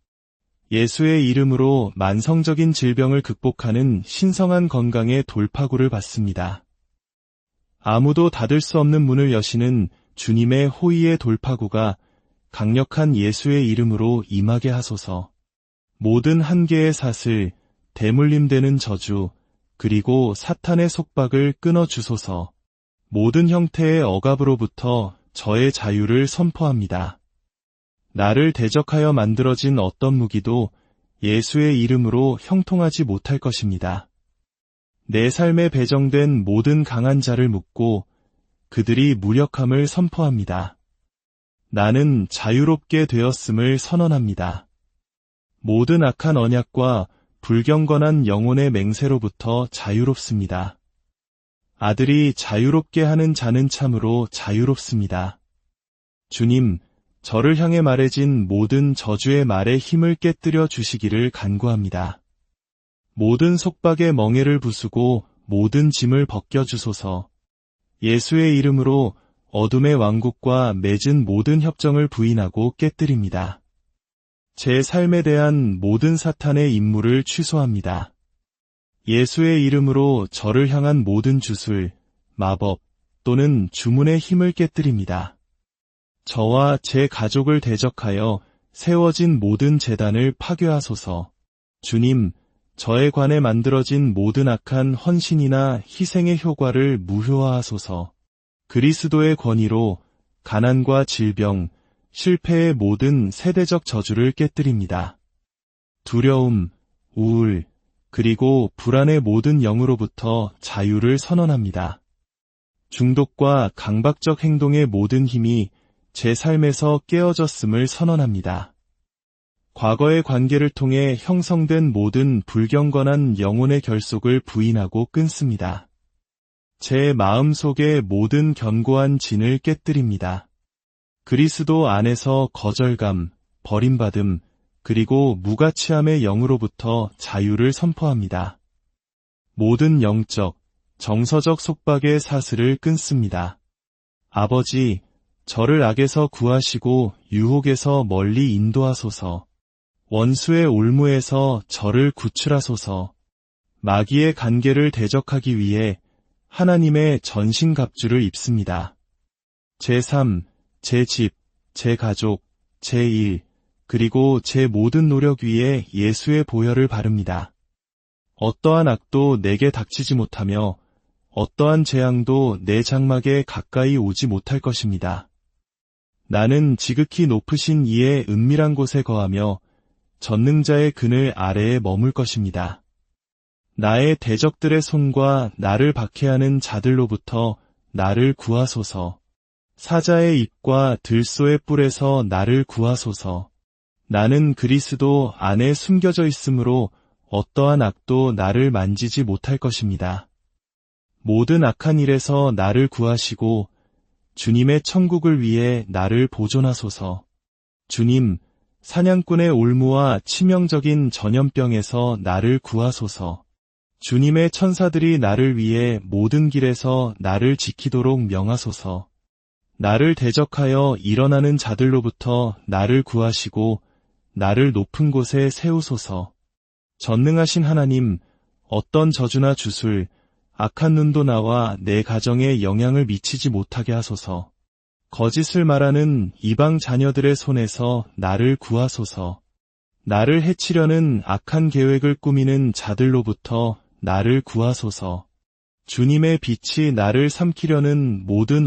예수의 이름으로 만성적인 질병을 극복하는 신성한 건강의 돌파구를 받습니다. 아무도 닫을 수 없는 문을 여시는 주님의 호의의 돌파구가 강력한 예수의 이름으로 임하게 하소서. 모든 한계의 사슬, 대물림되는 저주, 그리고 사탄의 속박을 끊어주소서. 모든 형태의 억압으로부터 저의 자유를 선포합니다. 나를 대적하여 만들어진 어떤 무기도 예수의 이름으로 형통하지 못할 것입니다. 내 삶에 배정된 모든 강한 자를 묶고 그들이 무력함을 선포합니다. 나는 자유롭게 되었음을 선언합니다. 모든 악한 언약과 불경건한 영혼의 맹세로부터 자유롭습니다. 아들이 자유롭게 하는 자는 참으로 자유롭습니다. 주님, 저를 향해 말해진 모든 저주의 말의 힘을 깨뜨려 주시기를 간구합니다. 모든 속박의 멍에를 부수고 모든 짐을 벗겨주소서. 예수의 이름으로 어둠의 왕국과 맺은 모든 협정을 부인하고 깨뜨립니다. 제 삶에 대한 모든 사탄의 임무를 취소합니다. 예수의 이름으로 저를 향한 모든 주술, 마법 또는 주문의 힘을 깨뜨립니다. 저와 제 가족을 대적하여 세워진 모든 제단을 파괴하소서. 주님, 저에 관해 만들어진 모든 악한 헌신이나 희생의 효과를 무효화하소서. 그리스도의 권위로 가난과 질병, 실패의 모든 세대적 저주를 깨뜨립니다. 두려움, 우울, 그리고 불안의 모든 영으로부터 자유를 선언합니다. 중독과 강박적 행동의 모든 힘이 제 삶에서 깨어졌음을 선언합니다. 과거의 관계를 통해 형성된 모든 불경건한 영혼의 결속을 부인하고 끊습니다. 제 마음 속의 모든 견고한 진을 깨뜨립니다. 그리스도 안에서 거절감, 버림받음, 그리고 무가치함의 영으로부터 자유를 선포합니다. 모든 영적, 정서적 속박의 사슬을 끊습니다. 아버지, 저를 악에서 구하시고 유혹에서 멀리 인도하소서. 원수의 올무에서 저를 구출하소서. 마귀의 간계를 대적하기 위해 하나님의 전신갑주를 입습니다. 제 삶, 제 집, 제 가족, 제 일, 그리고 제 모든 노력 위에 예수의 보혈을 바릅니다. 어떠한 악도 내게 닥치지 못하며 어떠한 재앙도 내 장막에 가까이 오지 못할 것입니다. 나는 지극히 높으신 이의 은밀한 곳에 거하며 전능자의 그늘 아래에 머물 것입니다. 나의 대적들의 손과 나를 박해하는 자들로부터 나를 구하소서. 사자의 입과 들소의 뿔에서 나를 구하소서. 나는 그리스도 안에 숨겨져 있으므로 어떠한 악도 나를 만지지 못할 것입니다. 모든 악한 일에서 나를 구하시고 주님의 천국을 위해 나를 보존하소서. 주님, 사냥꾼의 올무와 치명적인 전염병에서 나를 구하소서. 주님의 천사들이 나를 위해 모든 길에서 나를 지키도록 명하소서. 나를 대적하여 일어나는 자들로부터 나를 구하시고 나를 높은 곳에 세우소서. 전능하신 하나님, 어떤 저주나 주술, 악한 눈도 나와 내 가정에 영향을 미치지 못하게 하소서. 거짓을 말하는 이방 자녀들의 손에서 나를 구하소서. 나를 해치려는 악한 계획을 꾸미는 자들로부터 나를 구하소서. 주님의 빛이 나를 삼키려는 모든